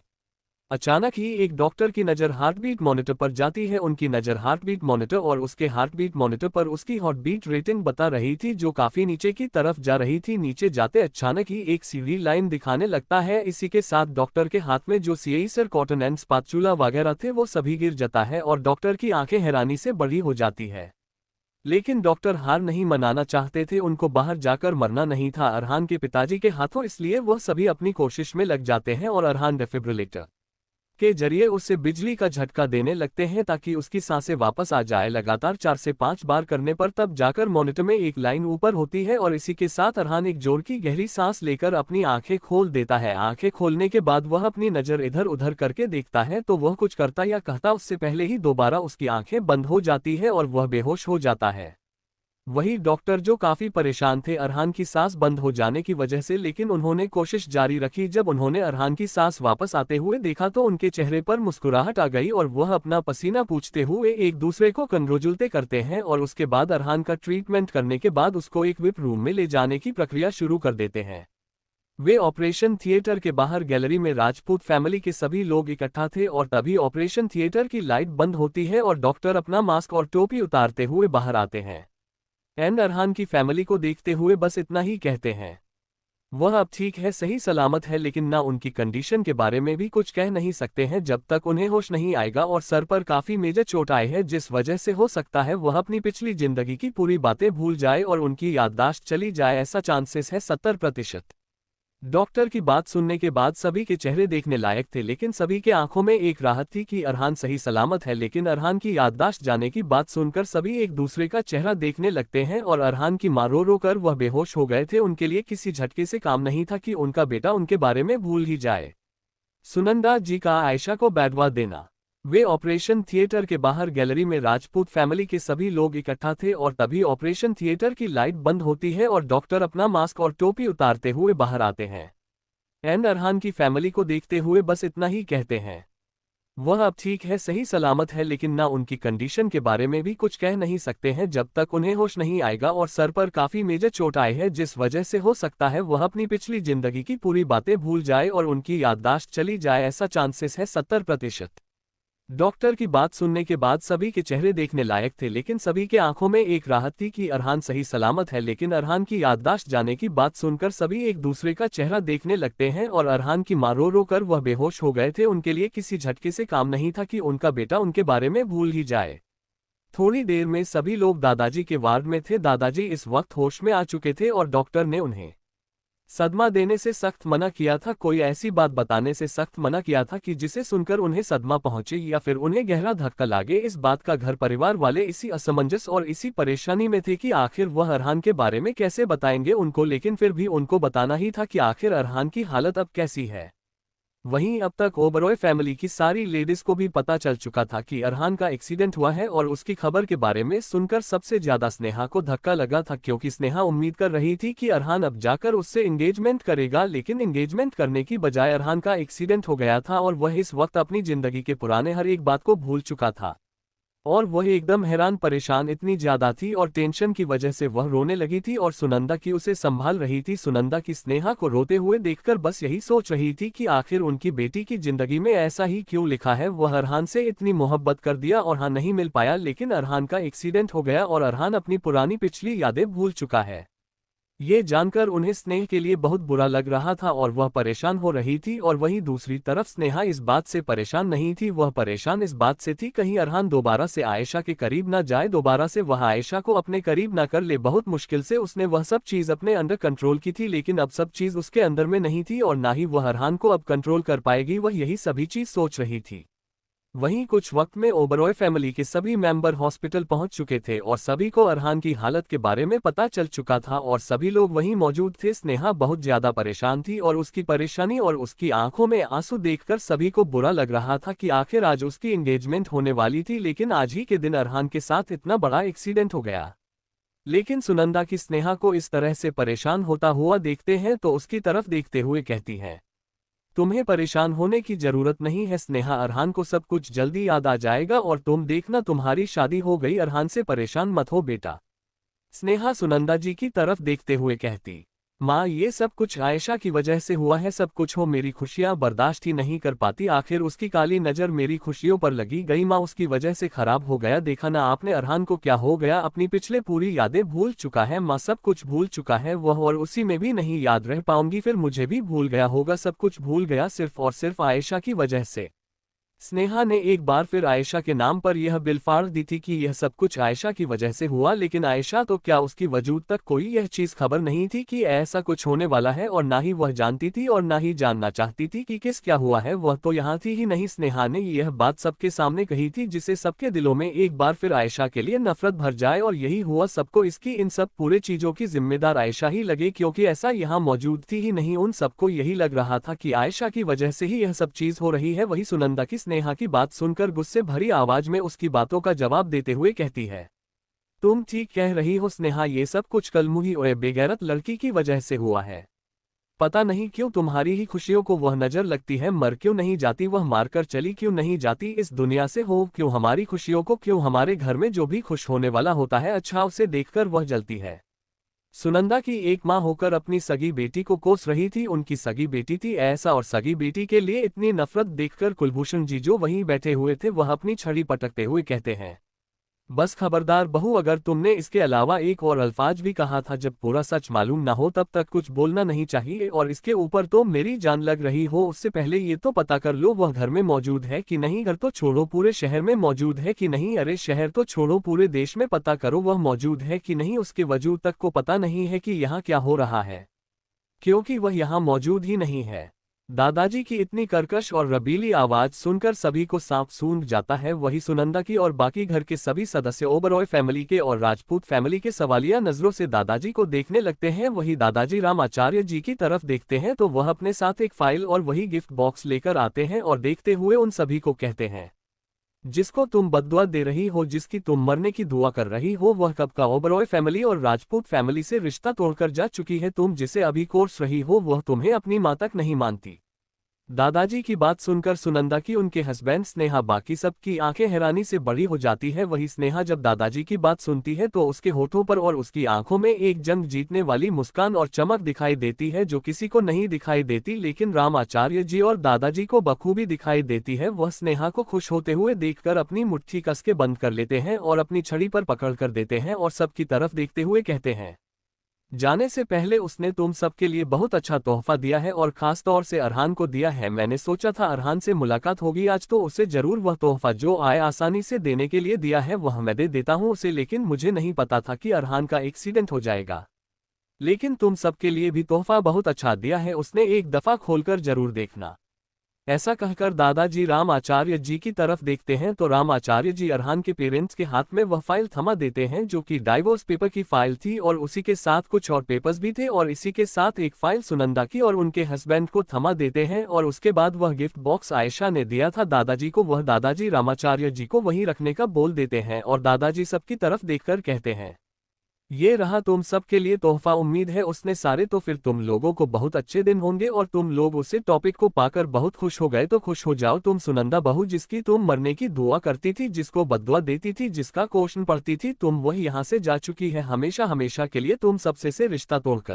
अचानक ही एक डॉक्टर की नज़र हार्टबीट मॉनिटर पर जाती है। उनकी नज़र हार्टबीट मॉनिटर और उसके हार्टबीट मॉनिटर पर उसकी हार्टबीट रेटिंग बता रही थी, जो काफी नीचे की तरफ जा रही थी। नीचे जाते अचानक ही एक सीधी लाइन दिखाने लगता है। इसी के साथ डॉक्टर के हाथ में जो सीएसर कॉटन एंड स्पाचुला वगैरह थे वो सभी गिर जाता है और डॉक्टर की आंखें हैरानी से बड़ी हो जाती है। लेकिन डॉक्टर हार नहीं मनाना चाहते थे, उनको बाहर जाकर मरना नहीं था अरहान के पिताजी के हाथों, इसलिए वह सभी अपनी कोशिश में लग जाते हैं और अरहान डेफिब्रिलेटर के जरिए उसे बिजली का झटका देने लगते हैं ताकि उसकी सांसें वापस आ जाए। लगातार 4 से 5 बार करने पर तब जाकर मॉनिटर में एक लाइन ऊपर होती है और इसी के साथ अरहान एक जोर की गहरी सांस लेकर अपनी आंखें खोल देता है। आंखें खोलने के बाद वह अपनी नज़र इधर उधर करके देखता है तो वह कुछ करता या कहता उससे पहले ही दोबारा उसकी आंखें बंद हो जाती है और वह बेहोश हो जाता है। वही डॉक्टर जो काफी परेशान थे अरहान की सांस बंद हो जाने की वजह से, लेकिन उन्होंने कोशिश जारी रखी। जब उन्होंने अरहान की सांस वापस आते हुए देखा तो उनके चेहरे पर मुस्कुराहट आ गई और वह अपना पसीना पूछते हुए एक दूसरे को कंग्रेचुलेट करते हैं और उसके बाद अरहान का ट्रीटमेंट करने के बाद उसको एक विप रूम में ले जाने की प्रक्रिया शुरू कर देते हैं। वे ऑपरेशन थिएटर के बाहर गैलरी में राजपूत फैमिली के सभी लोग इकट्ठा थे और तभी ऑपरेशन थिएटर की लाइट बंद होती है और डॉक्टर अपना मास्क और टोपी उतारते हुए बाहर आते हैं। एंड अरहान की फैमिली को देखते हुए बस इतना ही कहते हैं, वह अब ठीक है, सही सलामत है, लेकिन ना उनकी कंडीशन के बारे में भी कुछ कह नहीं सकते हैं जब तक उन्हें होश नहीं आएगा। और सर पर काफी मेजर चोट आई है जिस वजह से हो सकता है वह अपनी पिछली जिंदगी की पूरी बातें भूल जाए और उनकी याददाश्त चली जाए। ऐसा चांसेस है 70%। डॉक्टर की बात सुनने के बाद सभी के चेहरे देखने लायक थे, लेकिन सभी के आंखों में एक राहत थी कि अरहान सही सलामत है। लेकिन अरहान की याददाश्त जाने की बात सुनकर सभी एक दूसरे का चेहरा देखने लगते हैं और अरहान की मां रो रो कर वह बेहोश हो गए थे। उनके लिए किसी झटके से काम नहीं था कि उनका बेटा उनके बारे में भूल ही जाए। सुनंदा जी का आयशा को बैठवा देना। वे ऑपरेशन थिएटर के बाहर गैलरी में राजपूत फैमिली के सभी लोग इकट्ठा थे और तभी ऑपरेशन थिएटर की लाइट बंद होती है और डॉक्टर अपना मास्क और टोपी उतारते हुए बाहर आते हैं। एंड अरहान की फैमिली को देखते हुए बस इतना ही कहते हैं, वह अब ठीक है, सही सलामत है, लेकिन ना उनकी कंडीशन के बारे में भी कुछ कह नहीं सकते हैं जब तक उन्हें होश नहीं आएगा। और सर पर काफी मेजर चोट आई है जिस वजह से हो सकता है वह अपनी पिछली जिंदगी की पूरी बातें भूल जाए और उनकी याददाश्त चली जाए। ऐसा चांसेस है 70%। डॉक्टर की बात सुनने के बाद सभी के चेहरे देखने लायक थे, लेकिन सभी के आंखों में एक राहत थी कि अरहान सही सलामत है। लेकिन अरहान की याददाश्त जाने की बात सुनकर सभी एक दूसरे का चेहरा देखने लगते हैं और अरहान की मां रो रो कर वह बेहोश हो गए थे। उनके लिए किसी झटके से काम नहीं था कि उनका बेटा उनके बारे में भूल ही जाए। थोड़ी देर में सभी लोग दादाजी के वार्ड में थे। दादाजी इस वक्त होश में आ चुके थे और डॉक्टर ने उन्हें सदमा देने से सख्त मना किया था, कोई ऐसी बात बताने से सख्त मना किया था कि जिसे सुनकर उन्हें सदमा पहुंचे या फिर उन्हें गहरा धक्का लागे। इस बात का घर परिवार वाले इसी असमंजस और इसी परेशानी में थे कि आखिर वह अरहान के बारे में कैसे बताएंगे उनको, लेकिन फिर भी उनको बताना ही था कि आखिर अरहान की हालत अब कैसी है। वहीं अब तक ओबरॉय फैमिली की सारी लेडीज को भी पता चल चुका था कि अरहान का एक्सीडेंट हुआ है और उसकी खबर के बारे में सुनकर सबसे ज्यादा स्नेहा को धक्का लगा था, क्योंकि स्नेहा उम्मीद कर रही थी कि अरहान अब जाकर उससे एंगेजमेंट करेगा। लेकिन एंगेजमेंट करने की बजाय अरहान का एक्सीडेंट हो गया था और वह इस वक्त अपनी जिंदगी के पुराने हर एक बात को भूल चुका था और वह एकदम हैरान परेशान इतनी ज्यादा थी और टेंशन की वजह से वह रोने लगी थी और सुनंदा की उसे संभाल रही थी। सुनंदा की स्नेहा को रोते हुए देखकर बस यही सोच रही थी कि आखिर उनकी बेटी की जिंदगी में ऐसा ही क्यों लिखा है। वह अरहान से इतनी मोहब्बत कर दिया और हाँ नहीं मिल पाया, लेकिन अरहान का एक्सीडेंट हो गया और अरहान अपनी पुरानी पिछली यादें भूल चुका है। ये जानकर उन्हें स्नेह के लिए बहुत बुरा लग रहा था और वह परेशान हो रही थी। और वहीं दूसरी तरफ स्नेहा इस बात से परेशान नहीं थी, वह परेशान इस बात से थी कहीं अरहान दोबारा से आयशा के करीब न जाए, दोबारा से वह आयशा को अपने करीब न कर ले। बहुत मुश्किल से उसने वह सब चीज अपने अंडर कंट्रोल की थी, लेकिन अब सब चीज उसके अंदर में नहीं थी और ना ही वह अरहान को अब कंट्रोल कर पाएगी। वह यही सभी चीज सोच रही थी। वहीं कुछ वक्त में ओबरॉय फैमिली के सभी मेंबर हॉस्पिटल पहुंच चुके थे और सभी को अरहान की हालत के बारे में पता चल चुका था और सभी लोग वहीं मौजूद थे। स्नेहा बहुत ज्यादा परेशान थी और उसकी परेशानी और उसकी आंखों में आंसू देखकर सभी को बुरा लग रहा था कि आखिर आज उसकी एंगेजमेंट होने वाली थी, लेकिन आज ही के दिन अरहान के साथ इतना बड़ा एक्सीडेंट हो गया। लेकिन सुनंदा की स्नेहा को इस तरह से परेशान होता हुआ देखते हैं तो उसकी तरफ देखते हुए कहती हैं, तुम्हें परेशान होने की जरूरत नहीं है स्नेहा, अरहान को सब कुछ जल्दी याद आ जाएगा और तुम देखना तुम्हारी शादी हो गई, अरहान से परेशान मत हो बेटा। स्नेहा सुनंदा जी की तरफ देखते हुए कहती, माँ ये सब कुछ आयशा की वजह से हुआ है, सब कुछ हो मेरी खुशियाँ बर्दाश्त ही नहीं कर पाती, आखिर उसकी काली नज़र मेरी खुशियों पर लगी गई माँ, उसकी वजह से खराब हो गया, देखा ना आपने अरहान को क्या हो गया, अपनी पिछले पूरी यादें भूल चुका है माँ, सब कुछ भूल चुका है वह, और उसी में भी नहीं याद रह पाऊंगी, फिर मुझे भी भूल गया होगा, सब कुछ भूल गया सिर्फ और सिर्फ आयशा की वजह से। स्नेहा ने एक बार फिर आयशा के नाम पर यह बिल फाड़ दी थी कि यह सब कुछ आयशा की वजह से हुआ, लेकिन आयशा तो क्या उसकी वजूद तक कोई यह चीज़ खबर नहीं थी कि ऐसा कुछ होने वाला है, और ना ही वह जानती थी और ना ही जानना चाहती थी कि किस क्या हुआ है, वह तो यहाँ थी ही नहीं। स्नेहा ने यह बात सबके सामने कही थी जिससे सबके दिलों में एक बार फिर आयशा के लिए नफरत भर जाए, और यही हुआ, सबको इसकी इन सब पूरे चीज़ों की जिम्मेदार आयशा ही लगे, क्योंकि ऐसा यहाँ मौजूद थी ही नहीं, उन सबको यही लग रहा था कि आयशा की वजह से ही यह सब चीज़ हो रही है। वही सुनंदा की स्नेहा की बात सुनकर गुस्से भरी आवाज में उसकी बातों का जवाब देते हुए कहती है, तुम ठीक कह रही हो स्नेहा, ये सब कुछ कल मुही और बेगैरत लड़की की वजह से हुआ है। पता नहीं क्यों तुम्हारी ही खुशियों को वह नजर लगती है, मर क्यों नहीं जाती वह, मारकर चली क्यों नहीं जाती इस दुनिया से, हो क्यों हमारी खुशियों को, क्यों हमारे घर में जो भी खुश होने वाला होता है अच्छा उसे देखकर वह जलती है। सुनंदा की एक माँ होकर अपनी सगी बेटी को कोस रही थी, उनकी सगी बेटी थी ऐसा, और सगी बेटी के लिए इतनी नफरत देखकर कुलभूषण जी जो वहीं बैठे हुए थे वह अपनी छड़ी पटकते हुए कहते हैं, बस खबरदार बहू, अगर तुमने इसके अलावा एक और अल्फाज भी कहा था जब पूरा सच मालूम ना हो तब तक कुछ बोलना नहीं चाहिए, और इसके ऊपर तो मेरी जान लग रही हो उससे पहले ये तो पता कर लो वह घर में मौजूद है कि नहीं, घर तो छोड़ो पूरे शहर में मौजूद है कि नहीं, अरे शहर तो छोड़ो पूरे देश में पता करो वह मौजूद है कि नहीं, उसके वजूद तक को पता नहीं है कि यहाँ क्या हो रहा है, क्योंकि वह यहाँ मौजूद ही नहीं है। दादाजी की इतनी कर्कश और रबीली आवाज सुनकर सभी को सांप सूंघ जाता है, वही सुनंदा की और बाकी घर के सभी सदस्य ओबरॉय फैमिली के और राजपूत फैमिली के सवालिया नजरों से दादाजी को देखने लगते हैं। वही दादाजी राम आचार्य जी की तरफ देखते हैं तो वह अपने साथ एक फाइल और वही गिफ्ट बॉक्स लेकर आते हैं और देखते हुए उन सभी को कहते हैं, जिसको तुम बद्दुआ दे रही हो, जिसकी तुम मरने की दुआ कर रही हो, वह कब का ओबरॉय फैमिली और राजपूत फैमिली से रिश्ता तोड़कर जा चुकी है, तुम जिसे अभी कोर्स रही हो वह तुम्हें अपनी मां तक नहीं मानती। दादाजी की बात सुनकर सुनंदा की, उनके हस्बैंड स्नेहा, बाकी सब की आंखें हैरानी से बड़ी हो जाती है। वही स्नेहा जब दादाजी की बात सुनती है तो उसके होठों पर और उसकी आंखों में एक जंग जीतने वाली मुस्कान और चमक दिखाई देती है जो किसी को नहीं दिखाई देती, लेकिन राम आचार्य जी और दादाजी को बखूबी दिखाई देती है। वह स्नेहा को खुश होते हुए देखकर अपनी मुट्ठी कस के बंद कर लेते हैं और अपनी छड़ी पर पकड़ कर देते हैं और सबकी तरफ देखते हुए कहते हैं, जाने से पहले उसने तुम सबके लिए बहुत अच्छा तोहफा दिया है और खास तौर से अरहान को दिया है। मैंने सोचा था अरहान से मुलाकात होगी आज तो उसे जरूर वह तोहफा जो आए आसानी से देने के लिए दिया है वह मैं दे देता हूँ उसे, लेकिन मुझे नहीं पता था कि अरहान का एक्सीडेंट हो जाएगा। लेकिन तुम सबके लिए भी तोहफा बहुत अच्छा दिया है, उसने एक दफा खोलकर जरूर देखना। ऐसा कहकर दादाजी राम आचार्य जी की तरफ देखते हैं तो राम आचार्य जी अरहान के पेरेंट्स के हाथ में वह फाइल थमा देते हैं जो कि डाइवोर्स पेपर की फाइल थी, और उसी के साथ कुछ और पेपर्स भी थे, और इसी के साथ एक फाइल सुनंदा की और उनके हस्बैंड को थमा देते हैं। और उसके बाद वह गिफ्ट बॉक्स आयशा ने दिया था दादाजी को, वह दादाजी रामाचार्य जी को वहीं रखने का बोल देते हैं, और दादाजी सबकी तरफ देखकर कहते हैं, ये रहा तुम सबके लिए तोहफा, उम्मीद है उसने सारे तो फिर तुम लोगों को बहुत अच्छे दिन होंगे और तुम लोग उसे टॉपिक को पाकर बहुत खुश हो गए, तो खुश हो जाओ तुम सुनंदा बहू, जिसकी तुम मरने की दुआ करती थी, जिसको बद्दुआ देती थी, जिसका क्वेश्चन पढ़ती थी, तुम वह यहाँ से जा चुकी है हमेशा हमेशा के लिए, तुम सबसे से रिश्ता तोड़कर।